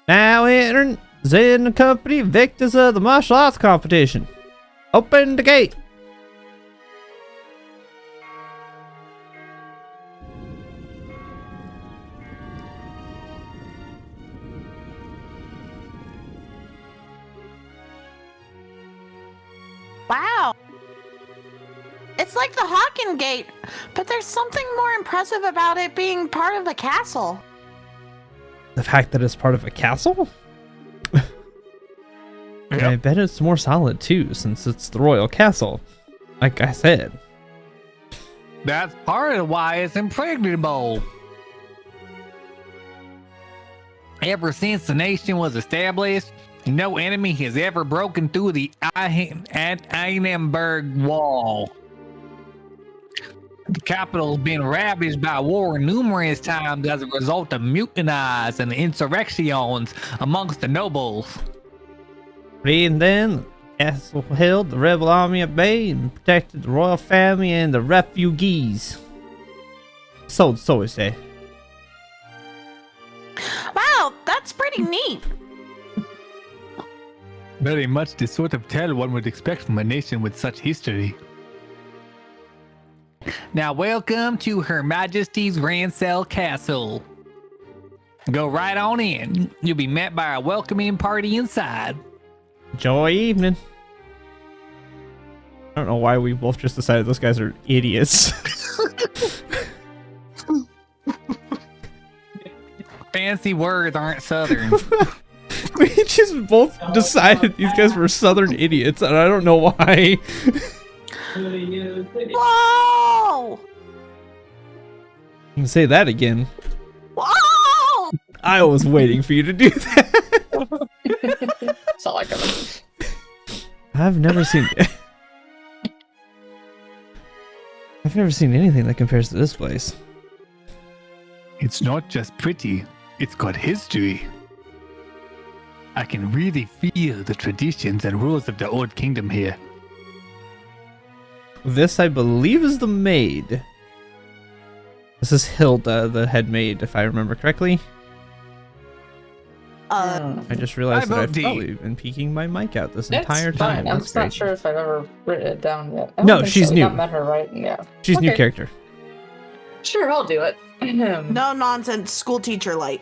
Now entering Zen and Company, victors of the martial arts competition. Open the gate. Wow. It's like the Hawken Gate, but there's something more impressive about it being part of a castle. The fact that it's part of a castle? And I bet it's more solid too, since it's the royal castle. Like I said. That's part of why it's impregnable. Ever since the nation was established, no enemy has ever broken through the Einenberg Wall. The capital's been ravaged by war numerous times as a result of mutinies and insurrections amongst the nobles. And then, the castle held the rebel army at bay and protected the royal family and the refugees. So we say. Wow, that's pretty neat. Very much the sort of tale one would expect from a nation with such history. Now welcome to Her Majesty's Grancel Castle. Go right on in. You'll be met by a welcoming party inside. Enjoy evening. I don't know why we both just decided those guys are idiots. Fancy words aren't southern. We just both decided these guys were southern idiots, and I don't know why. Whoa! You can say that again. Whoa! I was waiting for you to do that. That's all I got. I've never seen anything that compares to this place. It's not just pretty, it's got history. I can really feel the traditions and rules of the old kingdom here. This, I believe, is the maid. This is Hilda, the head maid, if I remember correctly. I just realized that I've probably been peeking my mic out this entire time. I'm That's just not great. sure if I've ever written it down yet. No, she's new. I've met her, right? Yeah. She's new Okay. character. Sure, I'll do it. No nonsense, school teacher light.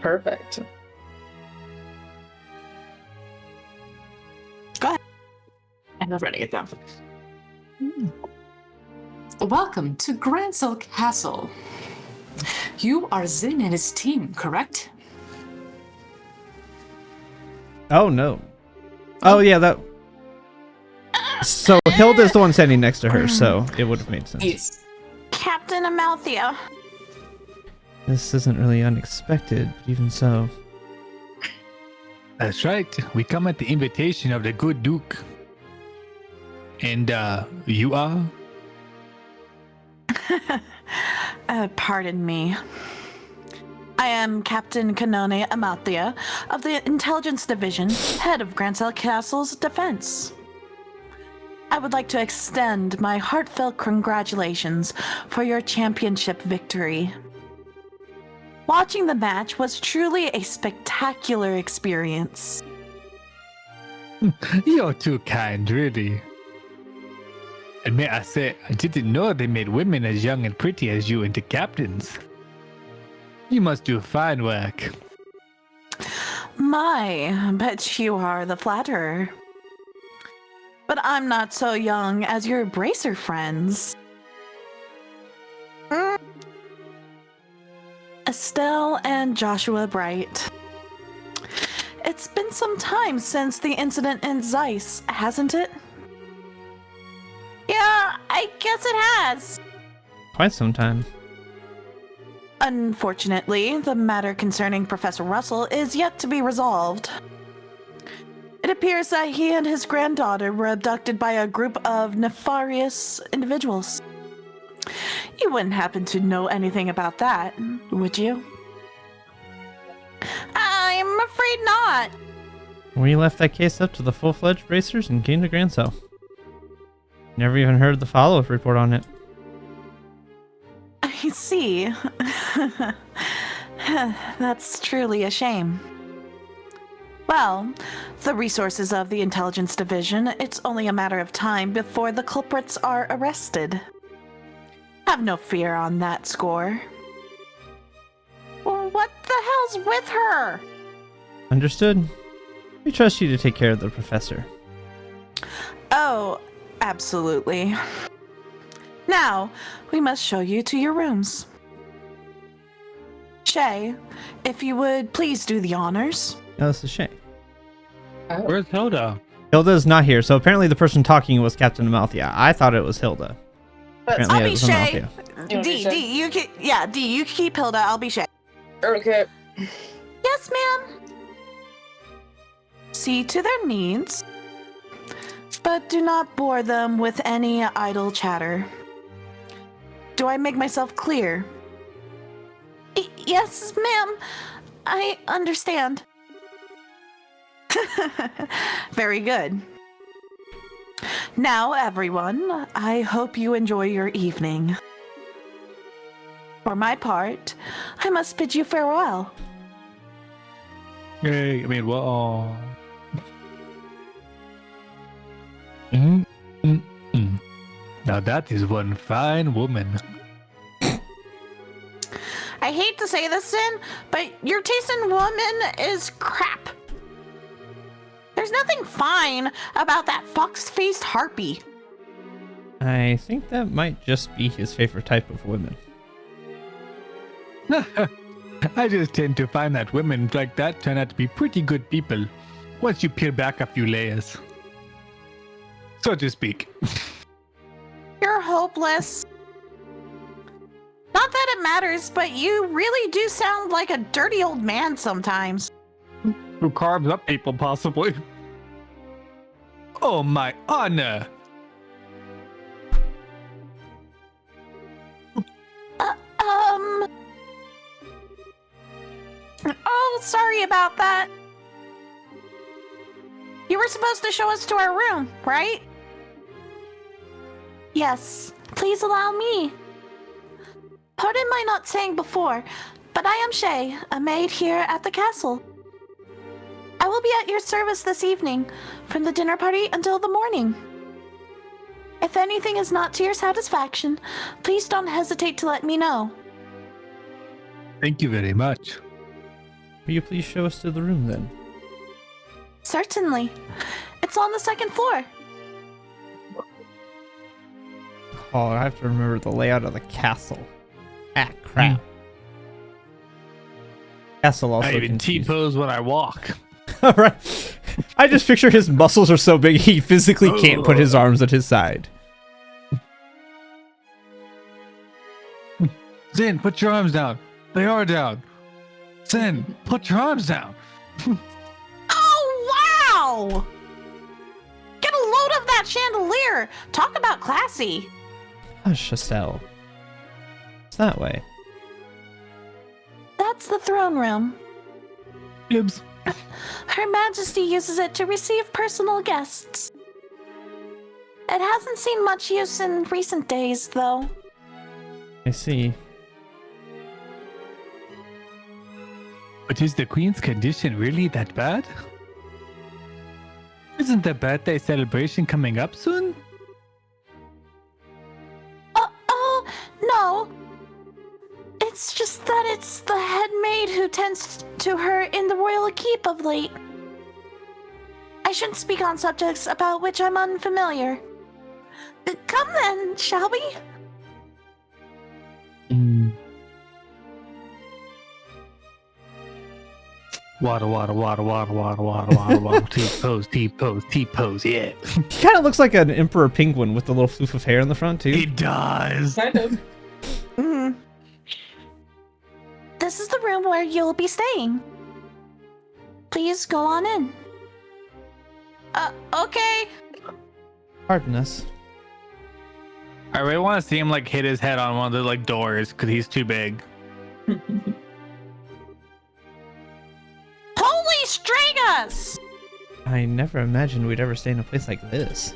Perfect. Go ahead. And I'm writing it down. Welcome to Grancel Castle. You are Zin and his team, correct? Oh no. Oh yeah, that. So Hilda's the one standing next to her, so it would have made sense. Yes. Captain Amalthea. This isn't really unexpected, but even so. That's right. We come at the invitation of the good Duke. And, you are? Pardon me. I am Captain Kanone Amalthea of the Intelligence Division, head of Grancel Castle's defense. I would like to extend my heartfelt congratulations for your championship victory. Watching the match was truly a spectacular experience. You're too kind, really. And may I say, I didn't know they made women as young and pretty as you into captains. You must do fine work. My, but you are the flatterer. But I'm not so young as your bracer friends. Estelle and Joshua Bright. It's been some time since the incident in Zeiss, hasn't it? Yeah, I guess it has. Quite some time. Unfortunately, the matter concerning Professor Russell is yet to be resolved. It appears that he and his granddaughter were abducted by a group of nefarious individuals. You wouldn't happen to know anything about that, would you? I'm afraid not. We left that case up to the full-fledged bracers and gained a grand sale. Never even heard the follow-up report on it. I see. That's truly a shame. Well, the resources of the Intelligence Division, it's only a matter of time before the culprits are arrested. Have no fear on that score. What the hell's with her? Understood. We trust you to take care of the professor. Oh, absolutely. Now, we must show you to your rooms. Shay, if you would please do the honors. No, this is Shay. Where's Hilda? Hilda's not here, so apparently the person talking was Captain Amalthea. I thought it was Hilda. Apparently I'll it be was Shay. Amalthea. D, you can, yeah, D, you can keep Hilda. I'll be Shay. Okay. Yes, ma'am. See to their needs, but do not bore them with any idle chatter. Do I make myself clear? Yes, ma'am. I understand. Very good. Now, everyone, I hope you enjoy your evening. For my part, I must bid you farewell. Yay, I mean, well, Now that is one fine woman. I hate to say this, Sin, but your taste in woman is crap. There's nothing fine about that fox-faced harpy. I think that might just be his favorite type of women. I just tend to find that women like that turn out to be pretty good people once you peel back a few layers, so to speak. You're hopeless. Not that it matters, but you really do sound like a dirty old man sometimes. Who carves up people, possibly. Oh, my honor. Oh, sorry about that. You were supposed to show us to our room, right? Yes, please allow me. Pardon my not saying before, but I am Shay, a maid here at the castle. I will be at your service this evening, from the dinner party until the morning. If anything is not to your satisfaction, please don't hesitate to let me know. Thank you very much. Will you please show us to the room then? Certainly. It's on the second floor. Oh, I have to remember the layout of the castle. Ah, crap. Castle also I even confused. T-pose when I walk. Right. I just picture his muscles are so big he physically can't put his arms at his side. Zin, put your arms down. They are down. Zin, put your arms down. Oh, wow! Get a load of that chandelier. Talk about classy. Hush, Estelle. It's that way. That's the throne room. Gibbs. Her Majesty uses it to receive personal guests. It hasn't seen much use in recent days, though. I see. But is the Queen's condition really that bad? Isn't the birthday celebration coming up soon? No. It's just that it's the head maid who tends to her in the royal keep of late. I shouldn't speak on subjects about which I'm unfamiliar. Come then, shall we? Water, water, water, water, water, water, water, water. T-pose, T-pose, T-pose, yeah. He kind of looks like an emperor penguin with the little floof of hair in the front, too. He does. Kind of. This is the room where you'll be staying. Please go on in. Okay. Pardon us. I really want to see him like hit his head on one of the like doors because he's too big. Holy Stragus! I never imagined we'd ever stay in a place like this.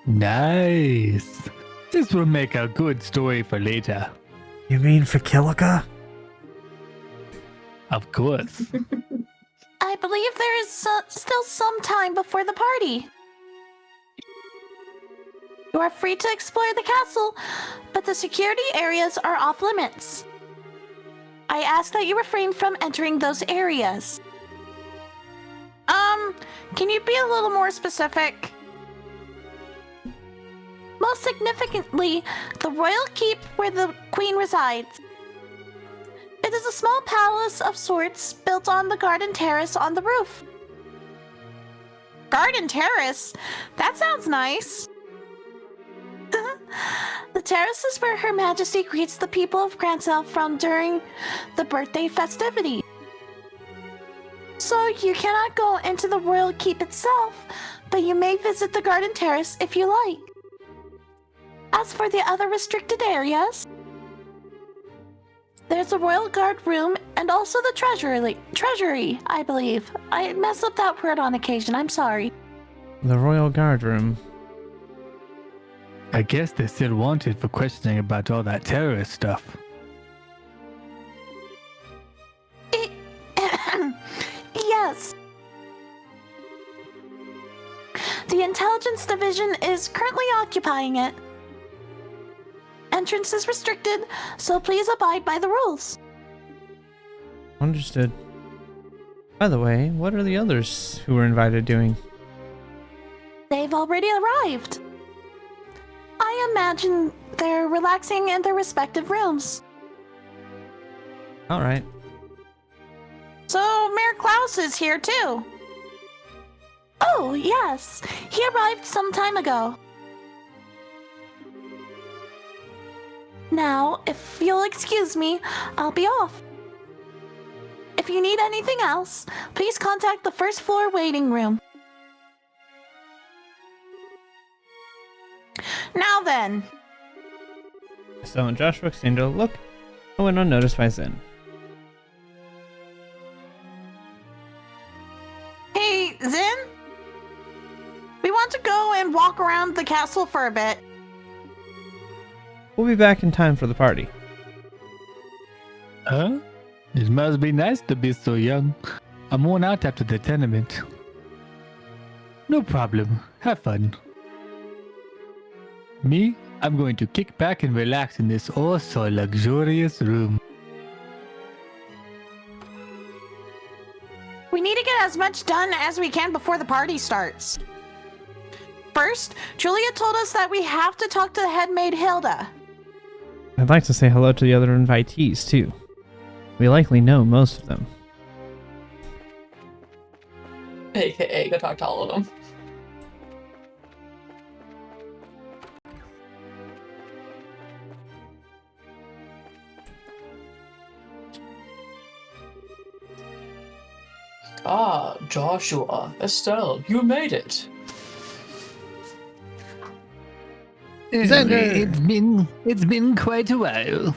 Nice. This will make a good story for later. You mean for Kilika? Of course. I believe there is still some time before the party. You are free to explore the castle, but the security areas are off limits. I ask that you refrain from entering those areas. Can you be a little more specific? Most significantly, the royal keep where the queen resides. It is a small palace of sorts built on the garden terrace on the roof. Garden terrace? That sounds nice. The terrace is where Her Majesty greets the people of Grancel from during the birthday festivity. So you cannot go into the royal keep itself, but you may visit the garden terrace if you like. As for the other restricted areas, there's a royal guard room and also the treasury, I believe. I mess up that word on occasion, I'm sorry. The royal guard room. I guess they're still wanted for questioning about all that terrorist stuff. Yes. The intelligence division is currently occupying it. Entrance is restricted, so please abide by the rules. Understood. By the way, what are the others who were invited doing? They've already arrived. I imagine they're relaxing in their respective rooms. Alright. So Mayor Klaus is here too. Oh, yes. He arrived some time ago. Now, if you'll excuse me, I'll be off. If you need anything else, please contact the first floor waiting room. Now then. Estelle and Joshua exchanged a look and went unnoticed by Zen. Hey, Zen? We want to go and walk around the castle for a bit. We'll be back in time for the party. Huh? It must be nice to be so young. I'm worn out after the tournament. No problem. Have fun. Me? I'm going to kick back and relax in this oh so luxurious room. We need to get as much done as we can before the party starts. First, Julia told us that we have to talk to the head maid Hilda. I'd like to say hello to the other invitees, too. We likely know most of them. AKA, go talk to all of them. Ah, Joshua, Estelle, you made it. Xander! It's been quite a while.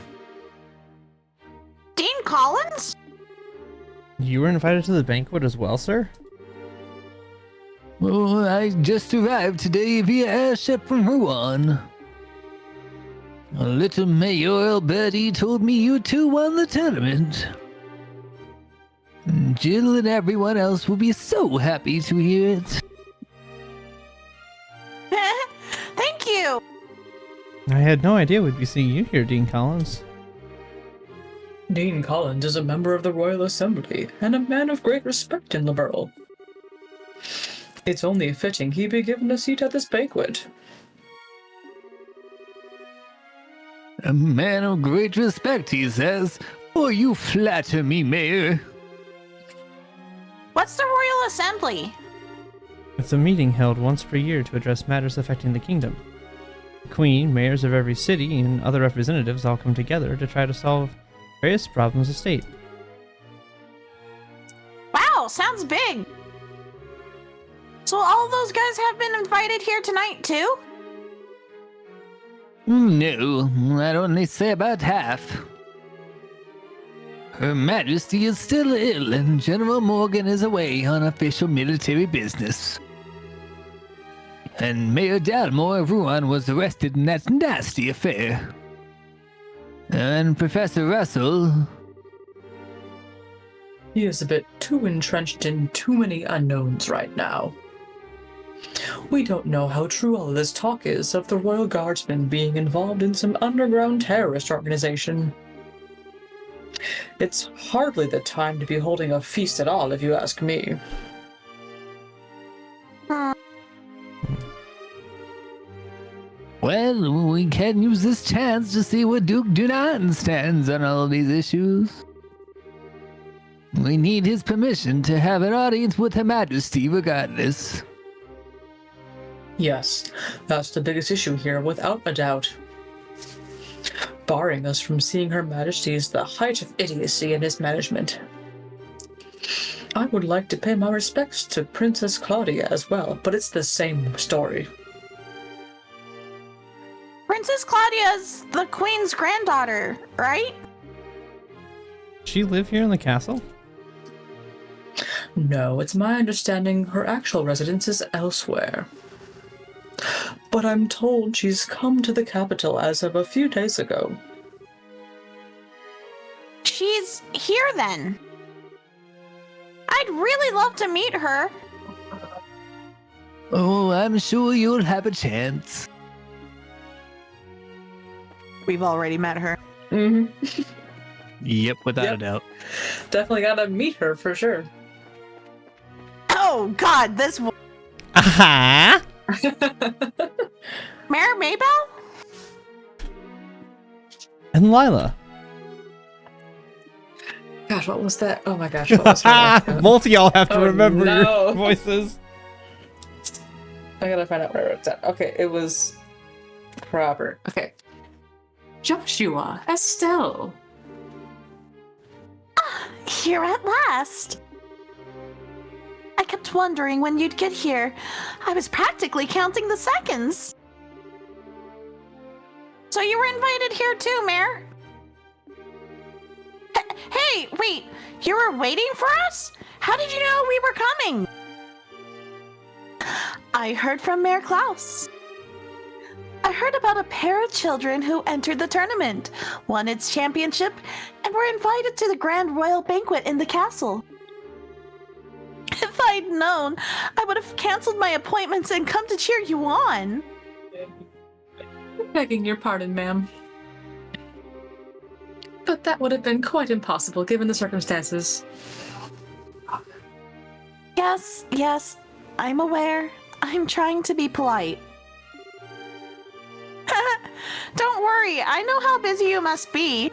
Dean Collins? You were invited to the banquet as well, sir? Oh, I just arrived today via airship from Rouen. A little Mayor Alberti told me you two won the tournament. Jill and everyone else will be so happy to hear it. Thank you. I had no idea we'd be seeing you here, Dean Collins. Dean Collins is a member of the Royal Assembly and a man of great respect in Liberl. It's only fitting he be given a seat at this banquet. A man of great respect, he says. Oh, you flatter me, Mayor. What's the Royal Assembly? It's a meeting held once per year to address matters affecting the kingdom. The Queen, mayors of every city, and other representatives all come together to try to solve various problems of state. Wow, sounds big. So all those guys have been invited here tonight too? No, I'd only say about half. Her Majesty is still ill, and General Morgan is away on official military business. And Mayor Dalmore of Rouen was arrested in that nasty affair. And Professor Russell... He is a bit too entrenched in too many unknowns right now. We don't know how true all of this talk is of the Royal Guardsmen being involved in some underground terrorist organization. It's hardly the time to be holding a feast at all, if you ask me. Well, we can use this chance to see where Duke Dunan stands on all of these issues. We need his permission to have an audience with Her Majesty regardless. Yes, that's the biggest issue here, without a doubt. Barring us from seeing Her Majesty is the height of idiocy in his management. I would like to pay my respects to Princess Claudia as well, but it's the same story. Princess Claudia's the Queen's granddaughter, right? Does she live here in the castle? No, it's my understanding her actual residence is elsewhere. But I'm told she's come to the capital as of a few days ago. She's here then. I'd really love to meet her. Oh, I'm sure you'll have a chance. We've already met her. Mm-hmm. Yep, without Yep. a doubt. Definitely gotta meet her for sure. Oh God, this Aha! Mayor Maybell? And Lila. Gosh, what was that? Oh my gosh, what was her last name? Both of y'all have to Oh, remember no. your voices. I gotta find out where it's at. Okay, it was proper. Okay. Joshua, Estelle. Here at last. I kept wondering when you'd get here. I was practically counting the seconds. So you were invited here too, Mayor? Hey, wait. You were waiting for us? How did you know we were coming? I heard from Mayor Klaus. I heard about a pair of children who entered the tournament, won its championship, and were invited to the grand royal banquet in the castle. If I'd known, I would have canceled my appointments and come to cheer you on. Begging your pardon, ma'am. But that would have been quite impossible given the circumstances. Yes, I'm aware. I'm trying to be polite. Don't worry, I know how busy you must be.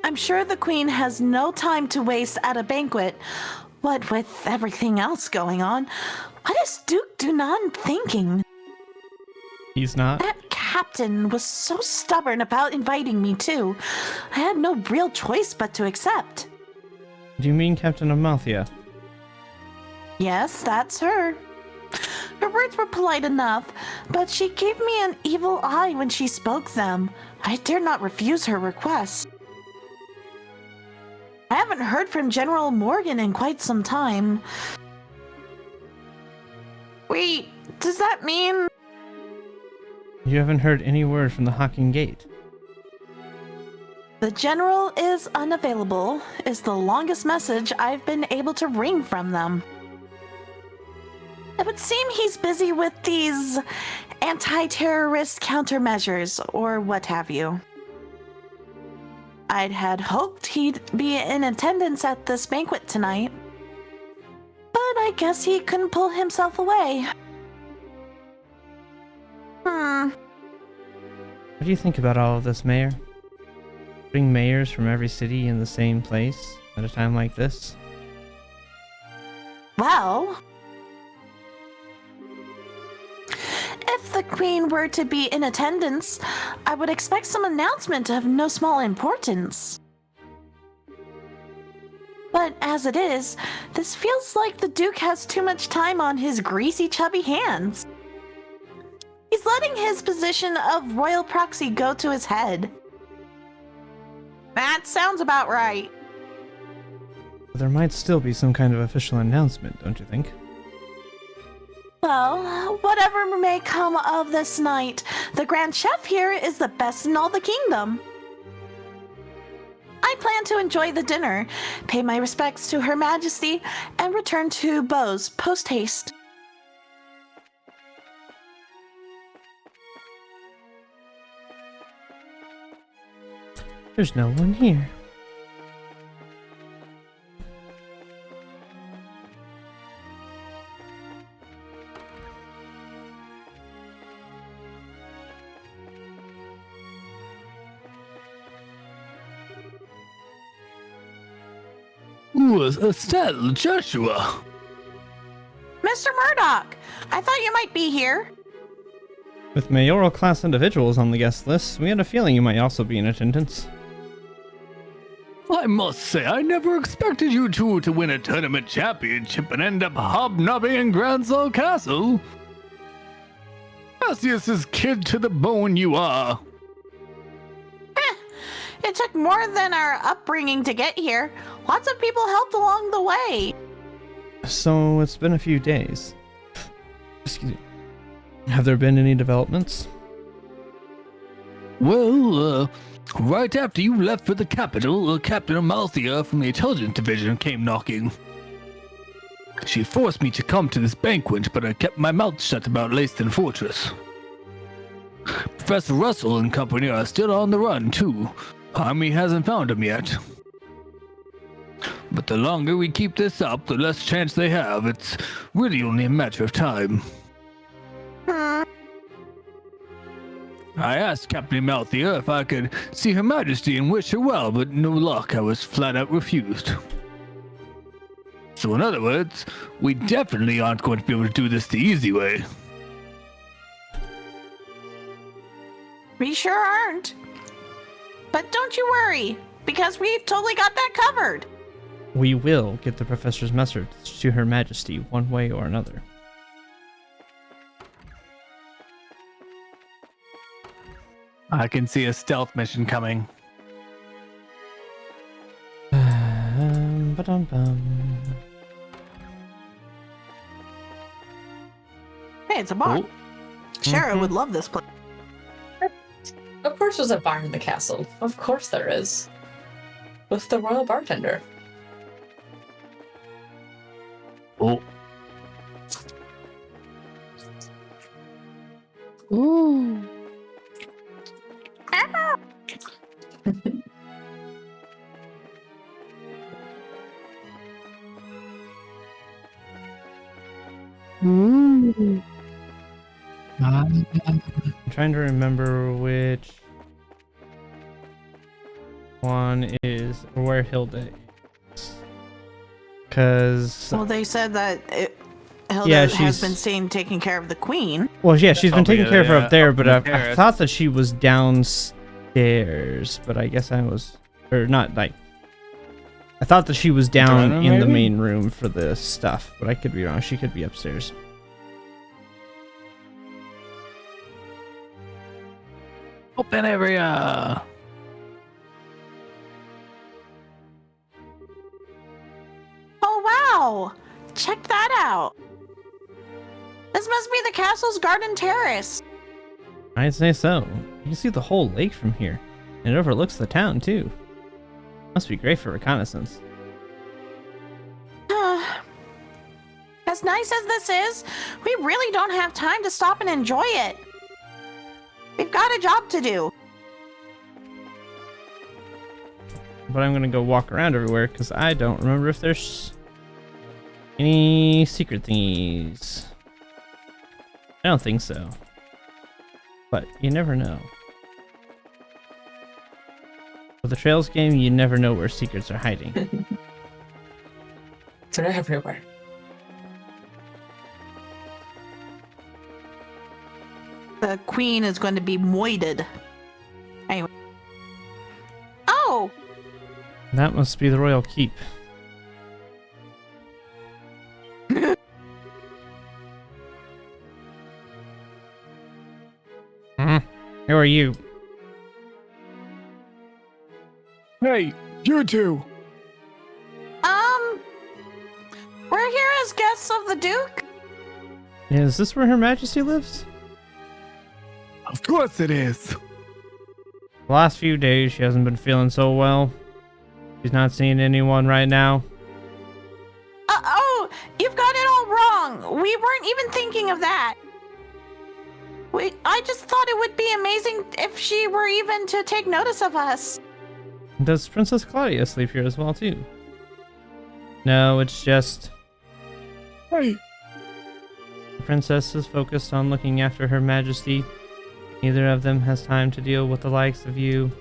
I'm sure the Queen has no time to waste at a banquet. What with everything else going on, what is Duke Dunan thinking? He's not. That captain was so stubborn about inviting me too. I had no real choice but to accept. Do you mean Captain Amalthea? Yes, that's her. Her words were polite enough, but she gave me an evil eye when she spoke them. I dare not refuse her request. I haven't heard from General Morgan in quite some time. Wait, does that mean... You haven't heard any word from the Hawking Gate. The General is unavailable is the longest message I've been able to wring from them. It would seem he's busy with these anti-terrorist countermeasures, or what have you. I'd had hoped he'd be in attendance at this banquet tonight, but I guess he couldn't pull himself away. What do you think about all of this, Mayor? Putting mayors from every city in the same place at a time like this? Well, if the Queen were to be in attendance, I would expect some announcement of no small importance. But as it is, this feels like the Duke has too much time on his greasy, chubby hands. He's letting his position of royal proxy go to his head. That sounds about right. There might still be some kind of official announcement, don't you think? Well, whatever may come of this night, the Grand Chef here is the best in all the kingdom. I plan to enjoy the dinner, pay my respects to Her Majesty, and return to Bose post-haste. There's no one here. Ooh, Estelle, Joshua. Mr. Murdoch, I thought you might be here. With mayoral class individuals on the guest list, we had a feeling you might also be in attendance. I must say, I never expected you two to win a tournament championship and end up hobnobbing in Grandsall Castle. Cassius's kid to the bone you are. It took more than our upbringing to get here. Lots of people helped along the way. So it's been a few days. Excuse me. Have there been any developments? Well, right after you left for the capital, Captain Amalthea from the Intelligence Division came knocking. She forced me to come to this banquet, but I kept my mouth shut about Leiston Fortress. Professor Russell and company are still on the run, too. Army hasn't found them yet. But the longer we keep this up, the less chance they have. It's really only a matter of time. I asked Captain Amalthea if I could see Her Majesty and wish her well, but no luck. I was flat out refused. So in other words, we definitely aren't going to be able to do this the easy way. We sure aren't. But don't you worry, because we totally got that covered. We will get the professor's message to Her Majesty one way or another. I can see a stealth mission coming. Ba-dum-bum. Hey, it's a bar. Oh. Shara would love this place. Of course there's a bar in the castle. Of course there is. With the royal bartender. Oh. Ooh. I'm trying to remember which one is or where Hilda is. Because Well, they said that Hilda Yeah, has she's- been seen taking care of the queen. well, yeah, she's been taking yeah, care of her yeah, up there, up but in I the terrace. thought that she was downstairs. But I guess I was, or not like. I thought that she was down Driving, in the maybe? main room for the stuff, but I could be wrong. She could be upstairs. Open area. Oh, wow! Check that out. This must be the castle's garden terrace. I'd say so. You can see the whole lake from here, and it overlooks the town too. Must be great for reconnaissance. As nice as this is, we really don't have time to stop and enjoy it. We've got a job to do. But I'm gonna go walk around everywhere because I don't remember if there's Any secret thingies? I don't think so. But you never know. With the Trails game, you never know where secrets are hiding. They're everywhere. The queen is going to be moited. Anyway. Oh! That must be the royal keep. Who are you? Hey, you two! We're here as guests of the Duke? Is this where Her Majesty lives? Of course it is. The last few days, she hasn't been feeling so well. She's not seeing anyone right now. Oh, you've got it all wrong. We weren't even thinking of that. I just thought it would be amazing if she were even to take notice of us. Does Princess Claudia sleep here as well, too? No, it's just... Hey, The princess is focused on looking after Her Majesty. Neither of them has time to deal with the likes of you.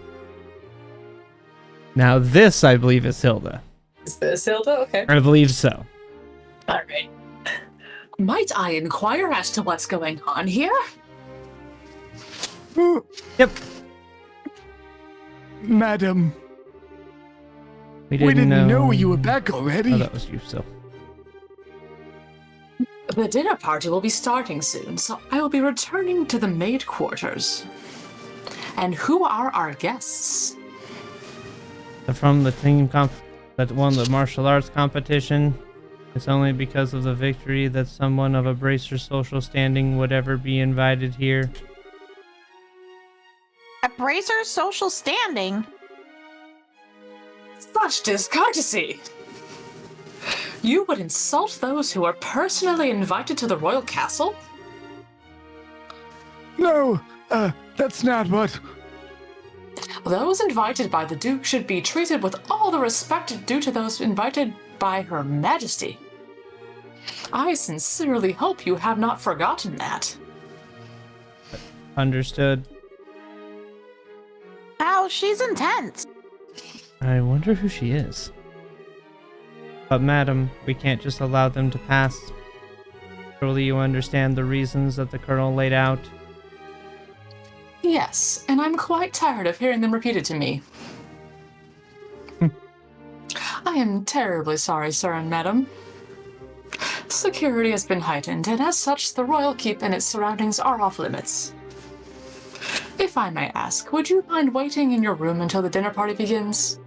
Now this, I believe, is Hilda. Is this Hilda? Okay. I believe so. All right. Might I inquire as to what's going on here? Yep. madam, We we didn't know you were back already. Oh, that was you, so. The dinner party will be starting soon, so I will be returning to the maid quarters. And who are our guests? They're from the team that won the martial arts competition. It's only because of the victory that someone of a bracer social standing would ever be invited here. A bracer's social standing? Such discourtesy! You would insult those who are personally invited to the royal castle? No, that's not what... Those invited by the Duke should be treated with all the respect due to those invited by Her Majesty. I sincerely hope you have not forgotten that. Understood. Wow, she's intense. I wonder who she is. But madam, we can't just allow them to pass. Surely you understand the reasons that the Colonel laid out. Yes, and I'm quite tired of hearing them repeated to me. I am terribly sorry, sir and madam. Security has been heightened, and as such, the royal keep and its surroundings are off limits. If I may ask, would you mind waiting in your room until the dinner party begins?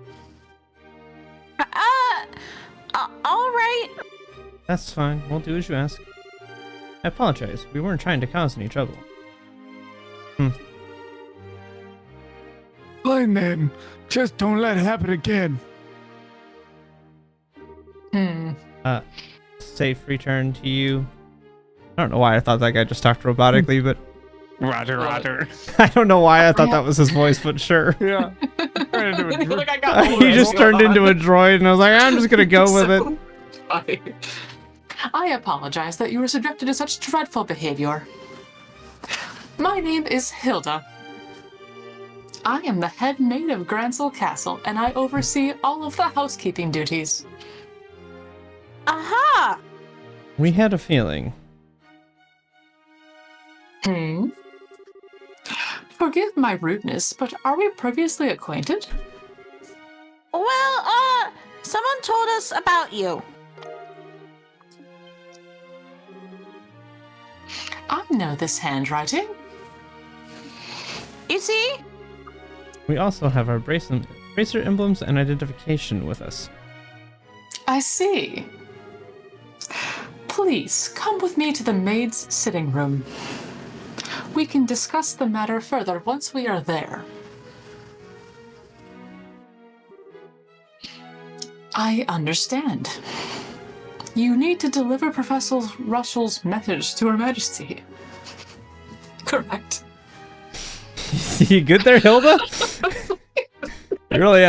All right. That's fine. We'll do as you ask. I apologize. We weren't trying to cause any trouble. Fine then. Just don't let it happen again. Safe return to you. I don't know why I thought that guy just talked robotically, but Roger, Roger. I don't know why I thought that was his voice, but sure. Yeah. Like, I got He just turned into a droid, and I was like, I'm just gonna go with it. Funny. I apologize that you were subjected to such dreadful behavior. My name is Hilda. I am the head maid of Gransel Castle, and I oversee all of the housekeeping duties. Aha! We had a feeling. Forgive my rudeness, but are we previously acquainted? Well, someone told us about you. I know this handwriting. You see? We also have our bracer emblems and identification with us. I see. Please, come with me to the maid's sitting room. We can discuss the matter further once we are there. I understand. You need to deliver Professor Russell's message to Her Majesty. Correct. You good there, Hilda? You really,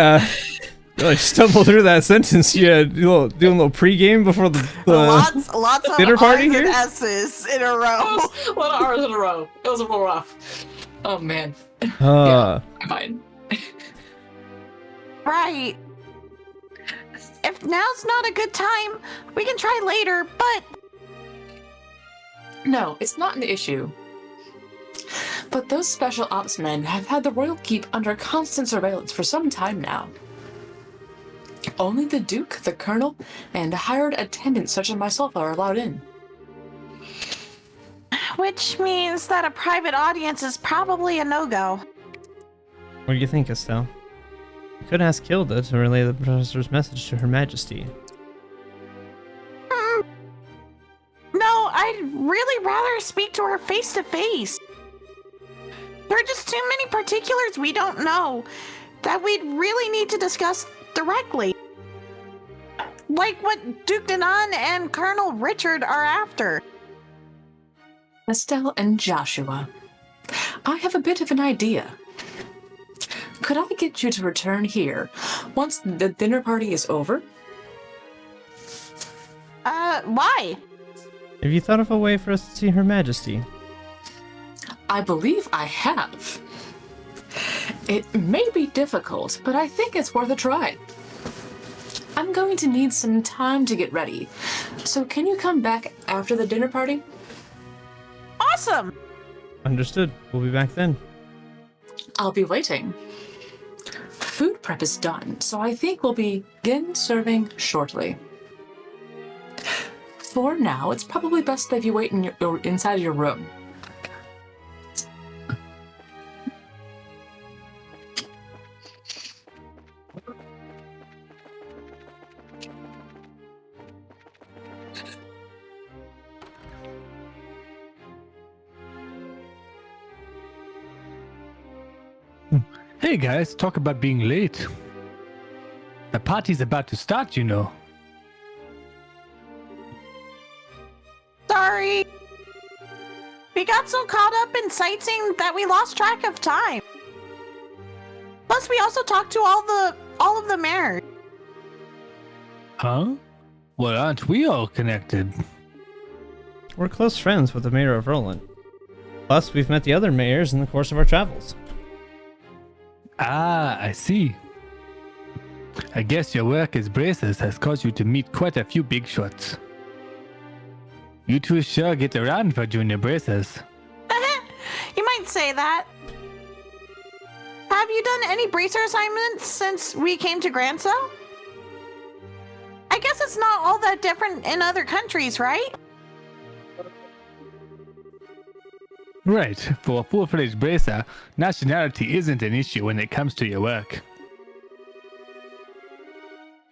Really stumbled through that sentence. Yeah, doing a little pregame before the Lots of dinner party R's here? and S's in a row. A lot of R's in a row. It was a little rough. Oh man. Uh, Fine. Right. If now's not a good time, we can try later, but No, it's not an issue. But those special ops men have had the Royal Keep under constant surveillance for some time now. Only the Duke, the Colonel, and hired attendants such as myself are allowed in. which means that a private audience is probably a no-go. what do you think, Estelle? You could ask Hilda to relay the professor's message to Her Majesty. No, I'd really rather speak to her face to face. There are just too many particulars we don't know that we'd really need to discuss directly. Like what Duke Denon and Colonel Richard are after. Estelle and Joshua, I have a bit of an idea. Could I get you to return here once the dinner party is over? Why? Have you thought of a way for us to see Her Majesty? I believe I have. It may be difficult, but I think it's worth a try. I'm going to need some time to get ready, so can you come back after the dinner party? Awesome! Understood. We'll be back then. I'll be waiting. Food prep is done, so I think we'll begin serving shortly. For now, it's probably best that you wait inside your room. Hey guys, talk about being late. The party's about to start, you know. Sorry. We got so caught up in sightseeing that we lost track of time. Plus, we also talked to all of the mayors. Huh? Well, aren't we all connected? We're close friends with the mayor of Roland. Plus, we've met the other mayors in the course of our travels. Ah, I see. I guess your work as bracers has caused you to meet quite a few big shots. You two sure get around for junior bracers. You might say that. Have you done any bracer assignments since we came to Granso? I guess it's not all that different in other countries, right? Right, for a full-fledged bracer, nationality isn't an issue when it comes to your work.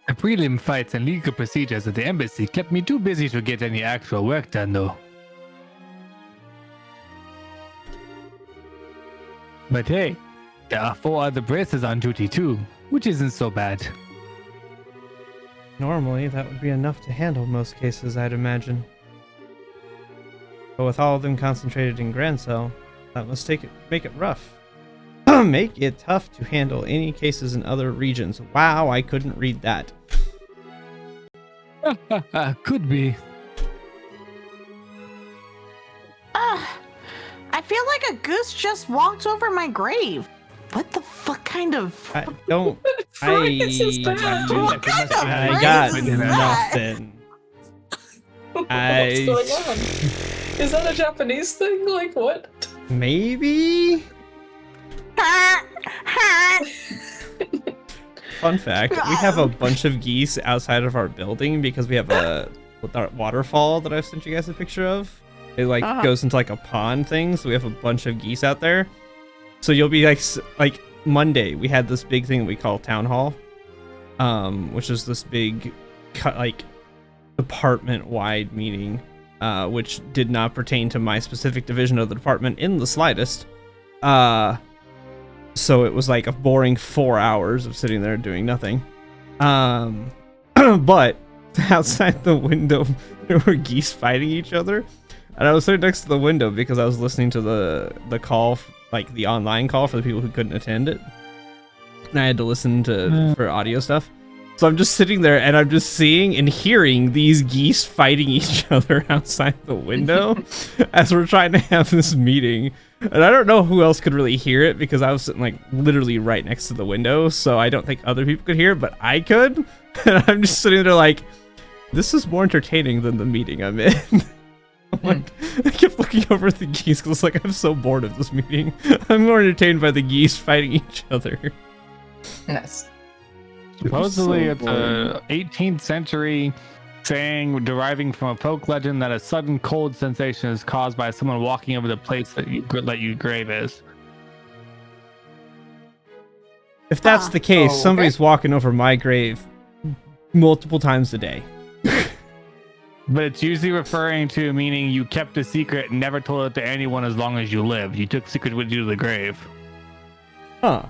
The prelim fights and legal procedures at the embassy kept me too busy to get any actual work done, though. But hey, there are 4 other bracers on duty too, which isn't so bad. Normally, that would be enough to handle most cases, I'd imagine. But with all of them concentrated in Granso, that must make it rough. Make it tough to handle any cases in other regions. Wow, I couldn't read that. Could be. I feel like a goose just walked over my grave. What the fuck kind of... I don't... Phrase is that? What kind of I phrase got is that? nothing. What's going on? Is that a Japanese thing? Like what? Maybe? Fun fact, we have a bunch of geese outside of our building because we have a waterfall that I've sent you guys a picture of. It goes into like a pond thing, so we have a bunch of geese out there. So you'll be like Monday, we had this big thing we call town hall, which is this big department-wide meeting, which did not pertain to my specific division of the department in the slightest. So it was like a boring 4 hours of sitting there doing nothing. But outside the window, there were geese fighting each other. And I was sitting next to the window because I was listening to the call, the online call for the people who couldn't attend it. And I had to listen for audio stuff. So I'm just sitting there and I'm just seeing and hearing these geese fighting each other outside the window as we're trying to have this meeting. And I don't know who else could really hear it because I was sitting like literally right next to the window. So I don't think other people could hear it, but I could. And I'm just sitting there like, this is more entertaining than the meeting I'm in. I'm like, I kept looking over at the geese because like I'm so bored of this meeting. I'm more entertained by the geese fighting each other. Nice. Supposedly, So it's a 18th century saying deriving from a folk legend that a sudden cold sensation is caused by someone walking over the place that your grave is. If that's the case, okay. somebody's walking over my grave multiple times a day. But it's usually referring to meaning you kept a secret and never told it to anyone as long as you lived. You took secret with you to the grave. Huh.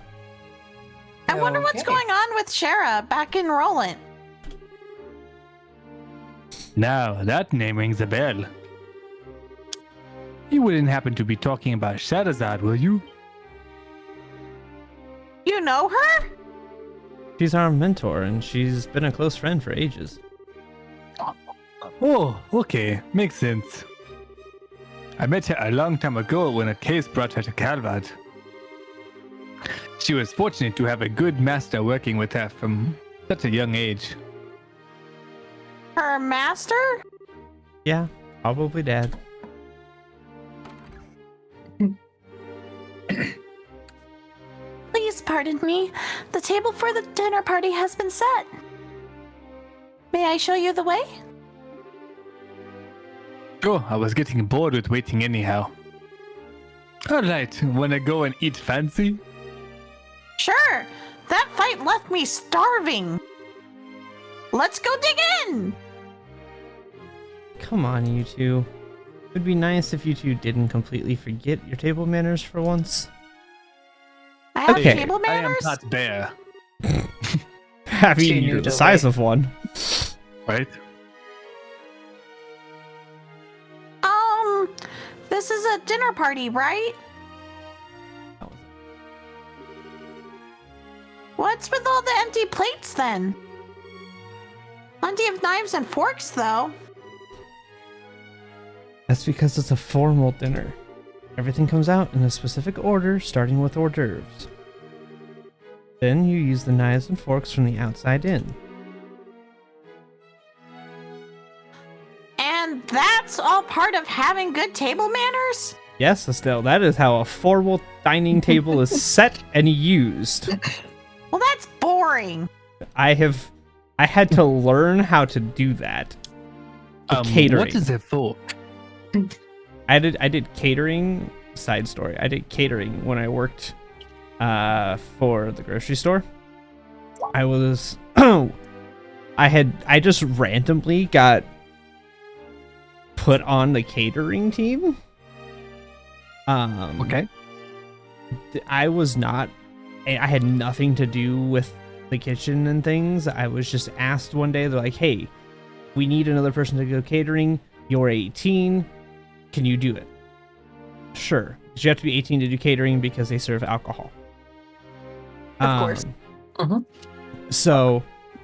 I wonder what's Okay. going on with Shara back in Roland. Now, that name rings a bell. You wouldn't happen to be talking about Shahrazad, will you? You know her? She's our mentor, and she's been a close friend for ages. Oh, okay. Makes sense. I met her a long time ago when a case brought her to Calvad. She was fortunate to have a good master working with her from such a young age. Her master? Yeah, probably Dad. Please pardon me. The table for the dinner party has been set. May I show you the way? Sure, I was getting bored with waiting anyhow. Alright, wanna go and eat fancy? Sure. That fight left me starving. Let's go dig in. Come on, you two. It would be nice if you two didn't completely forget your table manners for once. I have Okay, table I am manners? Pat Bear, I She mean, knew you're the the size way. of one. right? This is a dinner party, right? What's with all the empty plates then? Plenty of knives and forks, though. That's because it's a formal dinner. Everything comes out in a specific order, starting with hors d'oeuvres. Then you use the knives and forks from the outside in. And that's all part of having good table manners? Yes, Estelle, that is how a formal dining table is set and used. Well, that's boring. I had to learn how to do that. Catering. What is it for? I did catering. Side story. I did catering when I worked for the grocery store. I was I just randomly got put on the catering team. Okay. I was not. I had nothing to do with the kitchen and things. I was just asked one day. They're like, "Hey, we need another person to go catering. You're 18. Can you do it?" Sure. You have to be 18 to do catering because they serve alcohol. Of course. Mhm. So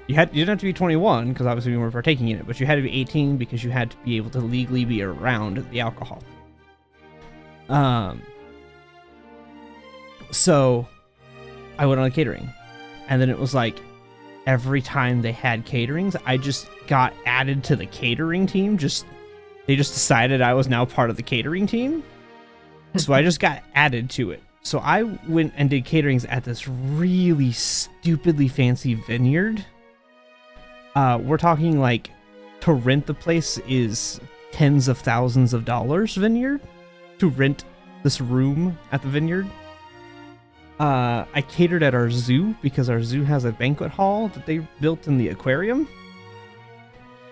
you didn't have to be 21 because obviously we weren't partaking in it, but you had to be 18 because you had to be able to legally be around the alcohol. So I went on catering, and then it was like every time they had caterings, I just got added to the catering team. They just decided I was now part of the catering team. So I just got added to it. So I went and did caterings at this really stupidly fancy vineyard. We're talking like to rent the place is tens of thousands of dollars vineyard to rent this room at the vineyard. I catered at our zoo because our zoo has a banquet hall that they built in the aquarium.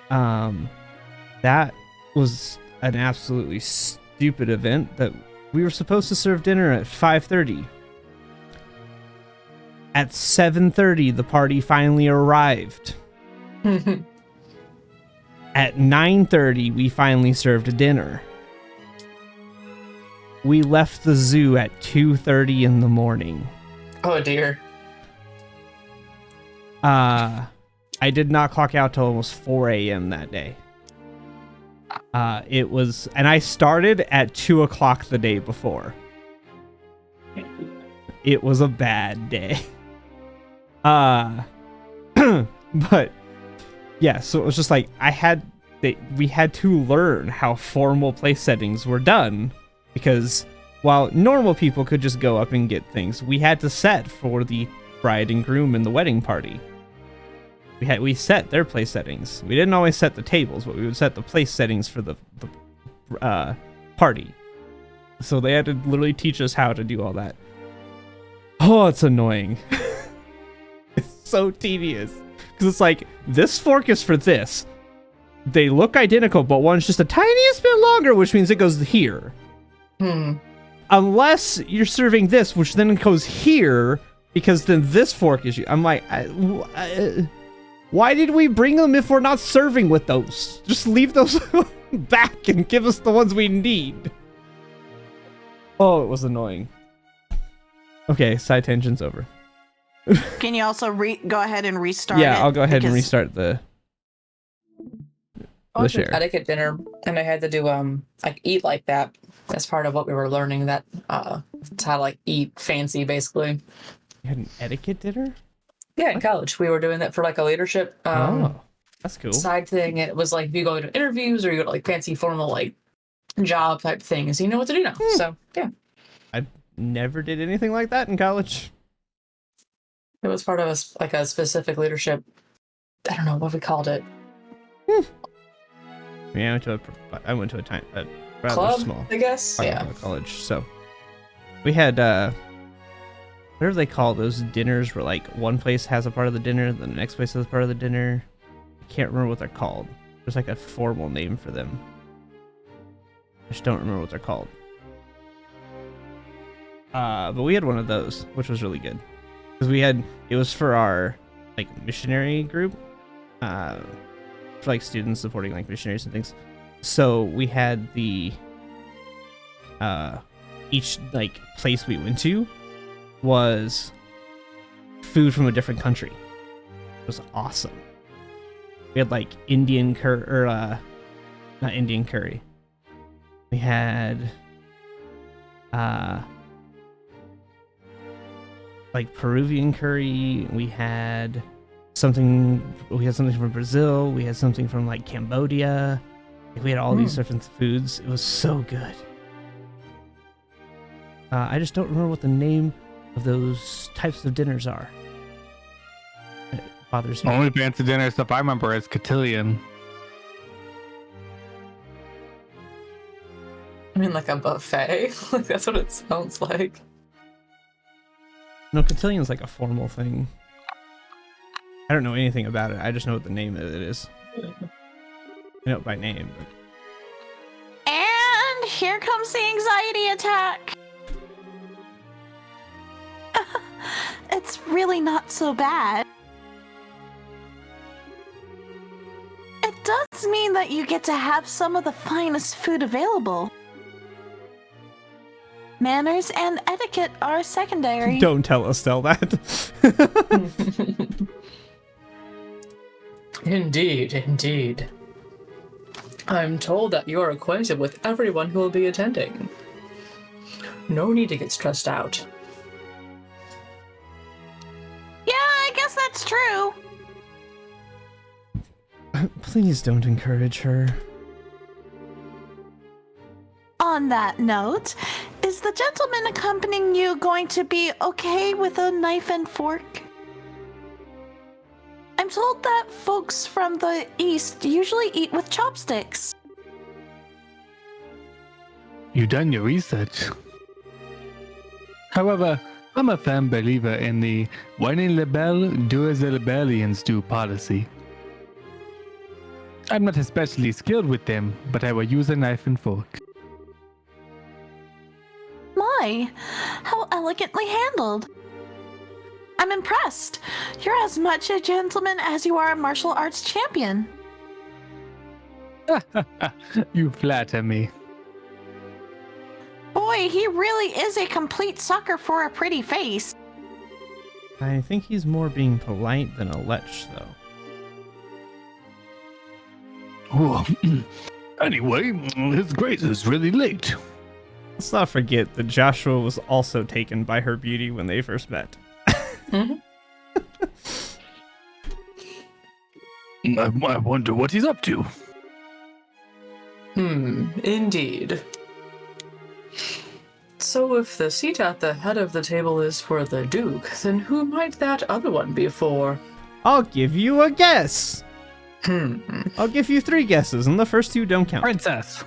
That was an absolutely stupid event that we were supposed to serve dinner at 5:30. At 7:30, the party finally arrived. At 9:30, we finally served dinner. We left the zoo at 2:30 in the morning. Oh dear. I did not clock out till almost 4 a.m. that day. It was, and I started at 2 o'clock the day before. It was a bad day. But yeah, so it was just like we had to learn how formal place settings were done, because while normal people could just go up and get things, we had to set for the bride and groom and the wedding party. We set their place settings. We didn't always set the tables, but we would set the place settings for the party. So they had to literally teach us how to do all that. Oh, it's annoying. It's so tedious. Because it's like, this fork is for this. They look identical, but one's just a tiniest bit longer, which means it goes here. Unless you're serving this, which then goes here, because then this fork is... I'm like, why did we bring them if we're not serving with those? Just leave those back and give us the ones we need. Oh, it was annoying. Okay, side tangent's over. Can you also go ahead and restart Yeah, it? I'll go ahead and Because- restart the I went to share. etiquette dinner, and I had to do like eat like that as part of what we were learning. That it's how to like eat fancy, basically. You had an etiquette dinner? Yeah, in college we were doing that for like a leadership That's cool. side thing. It was like if you go to interviews or you go to like fancy formal like job type things, you know what to do now. So yeah, I never did anything like that in college. it was part of a specific leadership. I don't know what we called it. Yeah, I went to a rather Club, small I guess. Yeah. college. So we had whatever they call those dinners, where like one place has a part of the dinner, then the next place has a part of the dinner. I can't remember what they're called. There's like a formal name for them. I just don't remember what they're called. But we had one of those, which was really good, because it was for our like missionary group, for like students supporting like missionaries and things. So we had the each like place we went to was food from a different country. It was awesome. We had like Indian curry, or not Indian curry. We had like Peruvian curry. We had something from Brazil. We had something from like Cambodia. Like, we had all these different foods. It was so good. I just don't remember what the name of those types of dinners are. It bothers me. Only fancy dinner stuff I remember is cotillion. I mean, like a buffet. Like that's what it sounds like. No, cotillion's like a formal thing. I don't know anything about it. I just know what the name of it is. I know it by name. But... And here comes the anxiety attack. It's really not so bad. It does mean that you get to have some of the finest food available. Manners and etiquette are secondary. Don't tell Estelle that. Indeed. I'm told that you're acquainted with everyone who will be attending. No need to get stressed out. Yeah, I guess that's true. Please don't encourage her. On that note, is the gentleman accompanying you going to be okay with a knife and fork? I'm told that folks from the East usually eat with chopsticks. You done your research. However, I'm a firm believer in the when in la belle, do as the Liberians do policy. I'm not especially skilled with them, but I will use a knife and fork. My, how elegantly handled. I'm impressed. You're as much a gentleman as you are a martial arts champion. You flatter me. Boy, he really is a complete sucker for a pretty face. I think he's more being polite than a lech, though. Oh, anyway, His Grace is really late. Let's not forget that Joshua was also taken by her beauty when they first met. I wonder what he's up to. Indeed. So if the seat at the head of the table is for the Duke, then who might that other one be for? I'll give you a guess. I'll give you 3 guesses, and the first 2 don't count. Princess.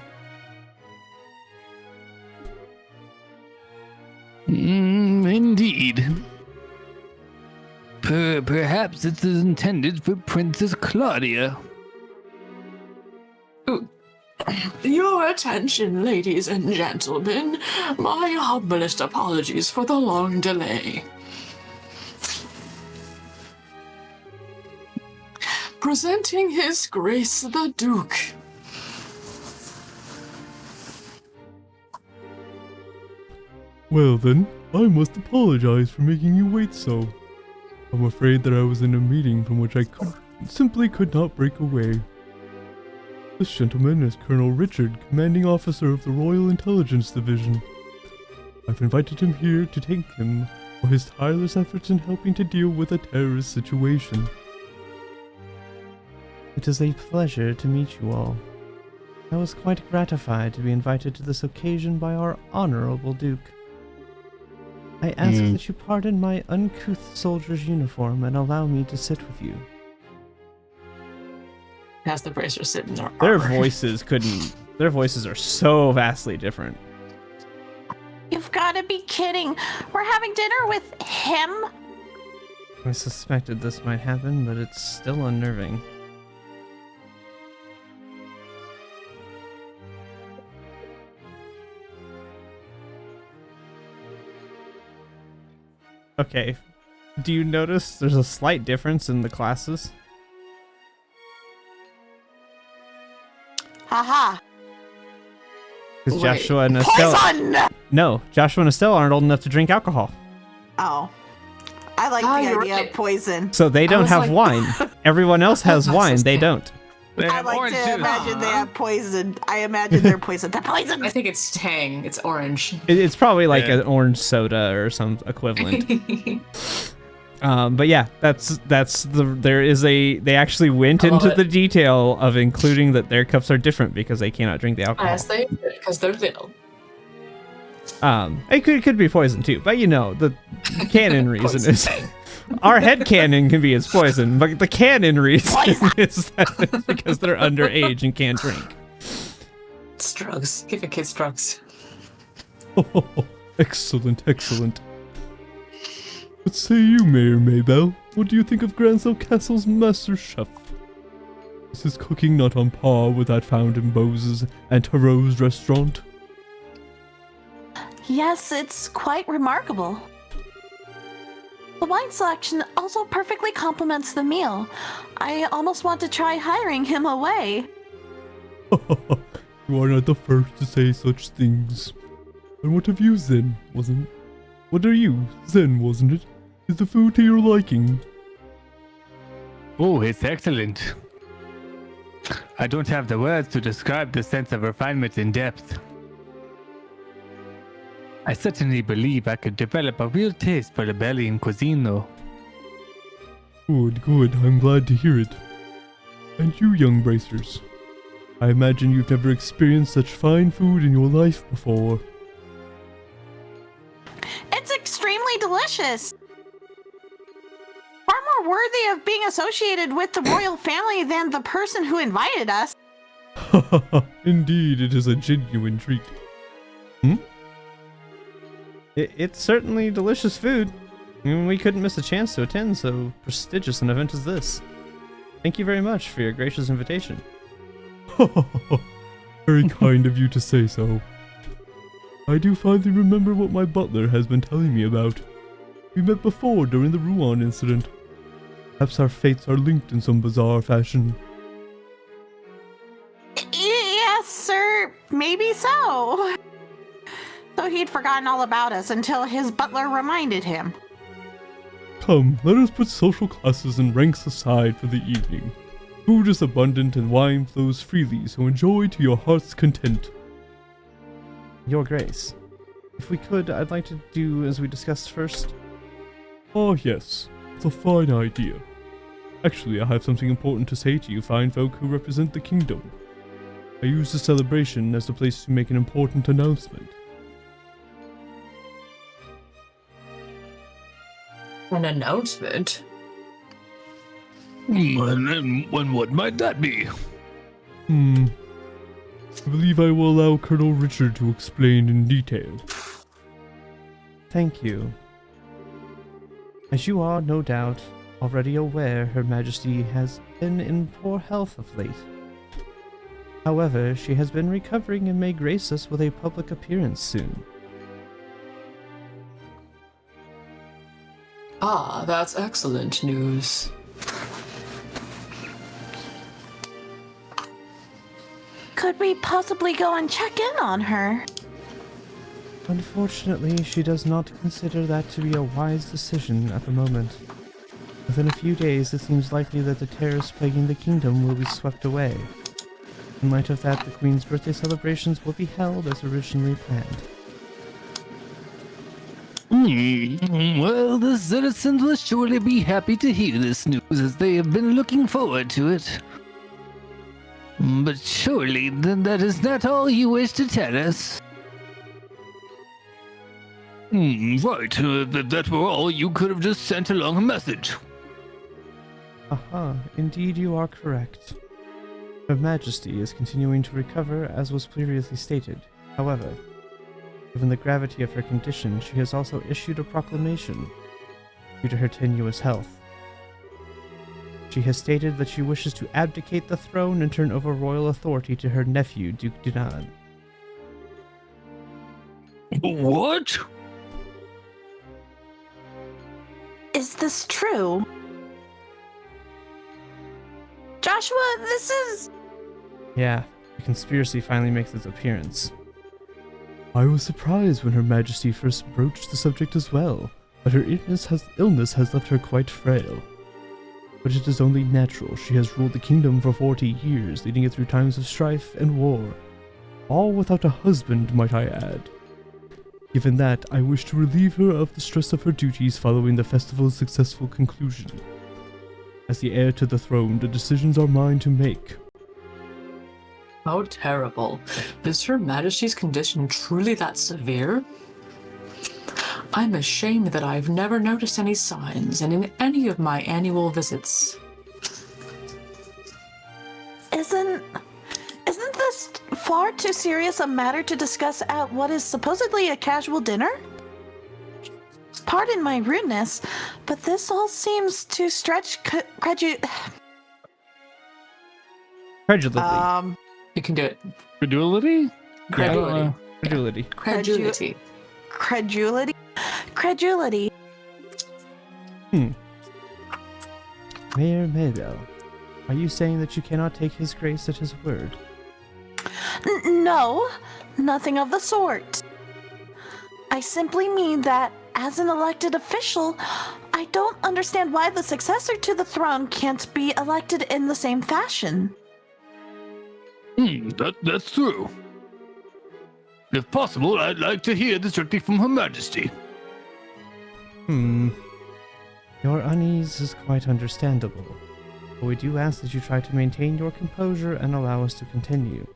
Indeed. Perhaps it is intended for Princess Claudia. Your attention, ladies and gentlemen. My humblest apologies for the long delay. Presenting His Grace the Duke. Well then, I must apologize for making you wait so. I'm afraid that I was in a meeting from which I simply could not break away. This gentleman is Colonel Richard, commanding officer of the Royal Intelligence Division. I've invited him here to thank him for his tireless efforts in helping to deal with a terrorist situation. It is a pleasure to meet you all. I was quite gratified to be invited to this occasion by our honorable Duke. I ask that you pardon my uncouth soldier's uniform and allow me to sit with you. Has the bracer sit in their Their armor. their voices are so vastly different. You've got to be kidding. We're having dinner with him? I suspected this might happen, but it's still unnerving. Okay, do you notice there's a slight difference in the classes? Haha. Because Wait, Joshua and Estelle... Poison! No, Joshua and Estelle aren't old enough to drink alcohol. Oh. I like you're the idea right. of poison. So they don't was have like- wine. Everyone else has That's wine, so they sad. don't. They I have like orange to juice. imagine they have poison. I imagine they're poison. They're poison! I think it's Tang. It's orange. It's probably like Yeah. an orange soda or some equivalent. But yeah, they actually went I love into it. the detail of including that their cups are different because they cannot drink the alcohol. Yes, they because they're little. It could be poison too, but you know, the canon reason Poison. is our head canon can be as poison, but the canon reason is that it's because they're underage and can't drink. It's drugs. Give your kids drugs. Excellent, excellent. What say you, Mayor Maybell? What do you think of Gransell Castle's master chef? Is his cooking not on par with that found in Bose's and Tarot's restaurant? Yes, it's quite remarkable. The wine selection also perfectly complements the meal. I almost want to try hiring him away. You are not the first to say such things. And what of you, Zen, wasn't it? What are you, Zen, wasn't it? Is the food to your liking? Oh, it's excellent. I don't have the words to describe the sense of refinement and depth. I certainly believe I could develop a real taste for the Bellian cuisine, though. Good, good. I'm glad to hear it. And you, young bracers. I imagine you've never experienced such fine food in your life before. It's extremely delicious. Far more worthy of being associated with the royal family than the person who invited us. Indeed, it is a genuine treat. It's certainly delicious food. I mean, we couldn't miss a chance to attend so prestigious an event as this. Thank you very much for your gracious invitation. Very kind of you to say so. I do finally remember what my butler has been telling me about. We met before during the Rouen incident. Perhaps our fates are linked in some bizarre fashion. Yes, sir. Maybe so. So he'd forgotten all about us until his butler reminded him. Come, let us put social classes and ranks aside for the evening. Food is abundant and wine flows freely, so enjoy to your heart's content. Your Grace, if we could, I'd like to do as we discussed first. Ah yes, it's a fine idea. Actually, I have something important to say to you fine folk who represent the kingdom. I use the celebration as a place to make an important announcement. An announcement? And what might that be? I believe I will allow Colonel Richard to explain in detail. Thank you. As you are, no doubt, already aware, Her Majesty has been in poor health of late. However, she has been recovering and may grace us with a public appearance soon. Ah, that's excellent news. Could we possibly go and check in on her? Unfortunately, she does not consider that to be a wise decision at the moment. Within a few days, it seems likely that the terrors plaguing the kingdom will be swept away. In light of that, the Queen's birthday celebrations will be held as originally planned. Well, the citizens will surely be happy to hear this news as they have been looking forward to it. But surely then that is not all you wish to tell us. Right, if that were all, you could have just sent along a message. Aha, indeed you are correct. Her Majesty is continuing to recover as was previously stated. However, given the gravity of her condition, she has also issued a proclamation due to her tenuous health. She has stated that she wishes to abdicate the throne and turn over royal authority to her nephew, Duke Dunan. What? Is this true? Joshua, this is... Yeah, the conspiracy finally makes its appearance. I was surprised when Her Majesty first broached the subject as well, but her illness has left her quite frail. But it is only natural. She has ruled the kingdom for 40 years, leading it through times of strife and war. All without a husband, might I add. Given that, I wish to relieve her of the stress of her duties following the festival's successful conclusion. As the heir to the throne, the decisions are mine to make. How terrible. Is Her Majesty's condition truly that severe? I'm ashamed that I've never noticed any signs, and in any of my annual visits. Isn't this far too serious a matter to discuss at what is supposedly a casual dinner? Pardon my rudeness, but this all seems to stretch Credulity. You can do it. Credulity? Credulity. Credulity. Credulity. Credulity. Mayor Maybell, are you saying that you cannot take his grace at his word? No, nothing of the sort. I simply mean that, as an elected official, I don't understand why the successor to the throne can't be elected in the same fashion. That's true. If possible, I'd like to hear this directly from Her Majesty. Your unease is quite understandable, but we do ask that you try to maintain your composure and allow us to continue.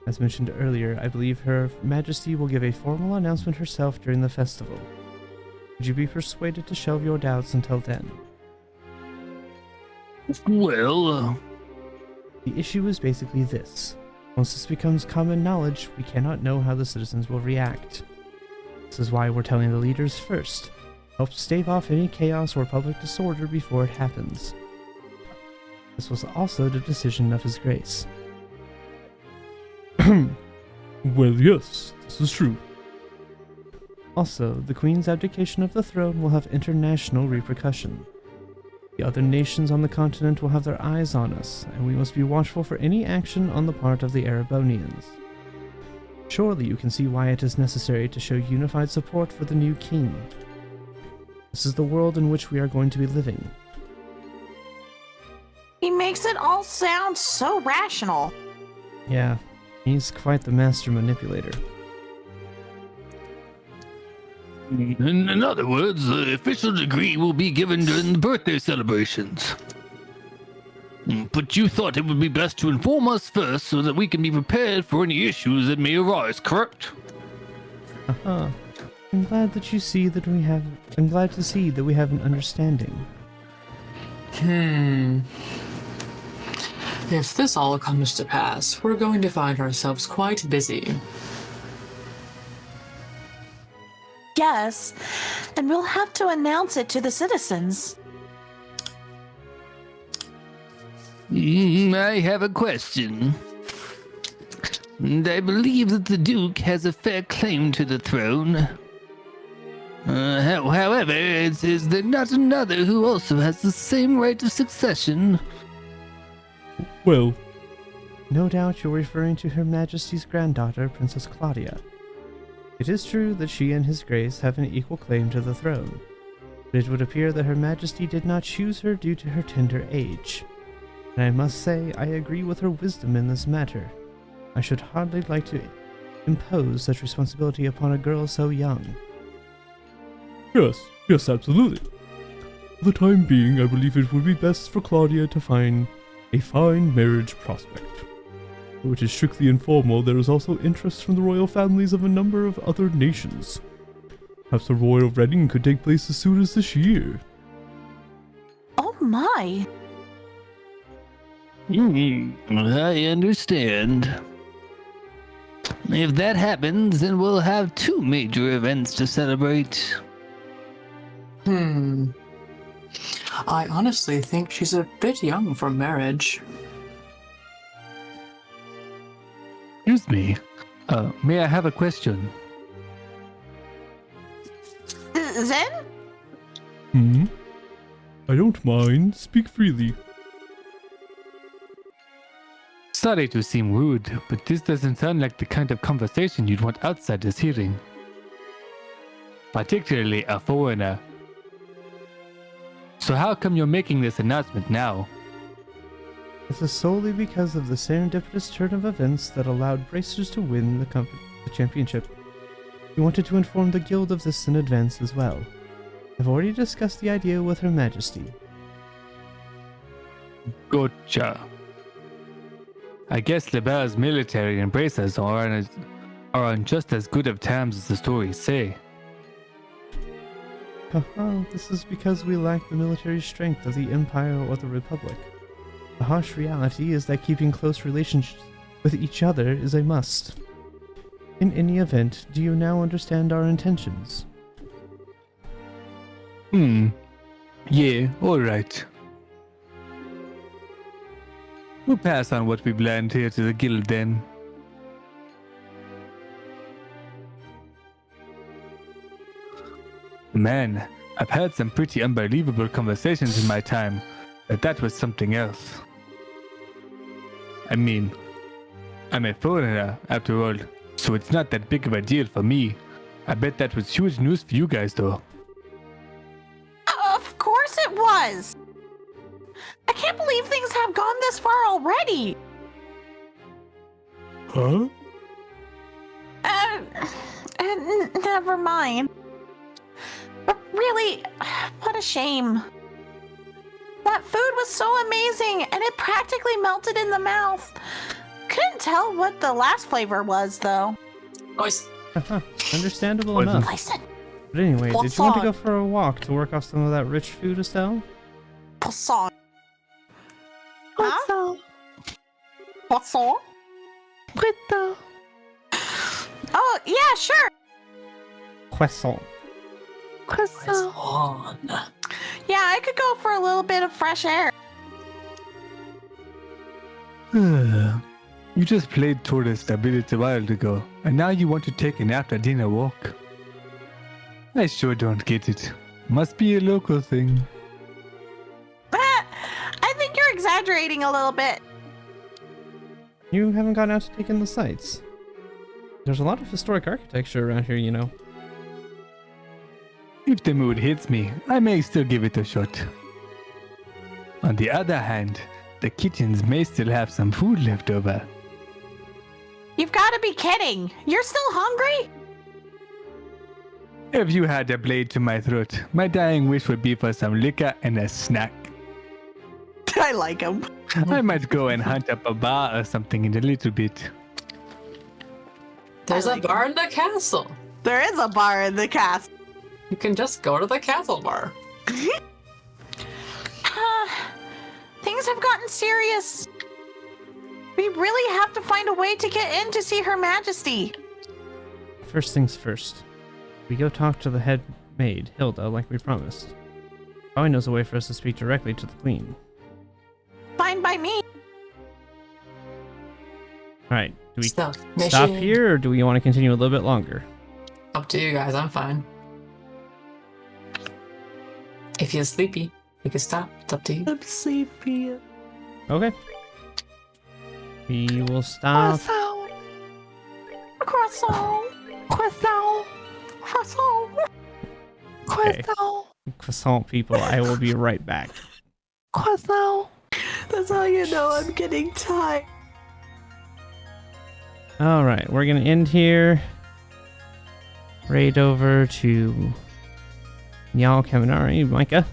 As mentioned earlier, I believe Her Majesty will give a formal announcement herself during the festival. Would you be persuaded to shelve your doubts until then? Well, The issue is basically this. Once this becomes common knowledge, we cannot know how the citizens will react. This is why we're telling the leaders first. Help stave off any chaos or public disorder before it happens. This was also the decision of His Grace. Well, yes, this is true. Also, the Queen's abdication of the throne will have international repercussion. The other nations on the continent will have their eyes on us, and we must be watchful for any action on the part of the Erebonians. Surely you can see why it is necessary to show unified support for the new king. This is the world in which we are going to be living. We may makes it all sound so rational. Yeah, he's quite the master manipulator. In other words, the official degree will be given during the birthday celebrations. But you thought it would be best to inform us first so that we can be prepared for any issues that may arise, correct? Uh-huh. I'm glad that you see that we have... I'm glad to see that we have an understanding. If this all comes to pass, we're going to find ourselves quite busy. Yes, and we'll have to announce it to the citizens. I have a question. I believe that the Duke has a fair claim to the throne. However, is there not another who also has the same right of succession? Well, No doubt you're referring to Her Majesty's granddaughter, Princess Claudia. It is true that she and His Grace have an equal claim to the throne, but it would appear that Her Majesty did not choose her due to her tender age. And I must say I agree with her wisdom in this matter. I should hardly like to impose such responsibility upon a girl so young. yes, absolutely. For the time being, I believe it would be best for Claudia to find a fine marriage prospect. Though it is strictly informal, there is also interest from the royal families of a number of other nations. Perhaps a royal wedding could take place as soon as this year. Oh my! I understand. If that happens, then we'll have 2 major events to celebrate. I honestly think she's a bit young for marriage. Excuse me. May I have a question? Zen? I don't mind. Speak freely. Sorry to seem rude, but this doesn't sound like the kind of conversation you'd want outsiders hearing. Particularly a foreigner. So how come you're making this announcement now? This is solely because of the serendipitous turn of events that allowed Bracers to win the championship. We wanted to inform the guild of this in advance as well. I've already discussed the idea with Her Majesty. Gotcha. I guess Liber's military and Bracers are on just as good of terms as the stories say. This is because we lack the military strength of the Empire or the Republic. The harsh reality is that keeping close relationships with each other is a must. In any event, do you now understand our intentions? Yeah, alright. We'll pass on what we've learned here to the guild then. Man, I've had some pretty unbelievable conversations in my time, but that was something else. I mean, I'm a foreigner after all, so it's not that big of a deal for me. I bet that was huge news for you guys though. Of course it was! I can't believe things have gone this far already! Huh? Never mind. But really, what a shame. That food was so amazing, and it practically melted in the mouth. Couldn't tell what the last flavor was, though. Understandable enough. Listen, But anyway, did you want to Poisson. go for a walk to work off some of that rich food, Estelle? Poisson. Huh? Poisson? Oh, yeah, sure. Croissant. On. Yeah, I could go for a little bit of fresh air. You just played tourist a bit a while ago, and now you want to take an after dinner walk. I sure don't get it. Must be a local thing. I think you're exaggerating a little bit. You haven't gone out to take in the sights. There's a lot of historic architecture around here, you know. If the mood hits me, I may still give it a shot. On the other hand, The kittens may still have some food left over. You've got to be kidding. You're still hungry? If you had a blade to my throat, my dying wish would be for some liquor and a snack. I like him. I might go and hunt up a bar or something in a little bit. There's a bar in the castle. There is a bar in the castle. You can just go to the castle bar. Things have gotten serious. We really have to find a way to get in to see Her Majesty. First things first. We go talk to the head maid, Hilda, like we promised. Probably knows a way for us to speak directly to the queen. Fine by me. Alright, do we Stealth stop mission. here, or do we want to continue a little bit longer? Up to you guys, I'm fine. If you're sleepy, we can stop. It's up to you. I'm sleepy. Okay. We will stop. Croissant. Croissant. Croissant. Okay. Croissant. Croissant people, I will be right back. Croissant. That's how you know I'm getting tired. Alright, we're gonna end here. Raid over to Nyal Kaminari, Micah.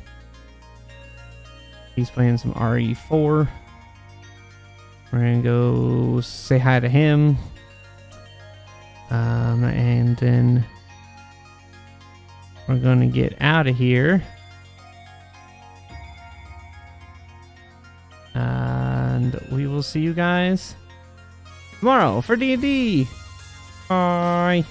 He's playing some RE4. We're gonna go say hi to him. And then we're gonna get out of here. And we will see you guys tomorrow for D&D. Bye.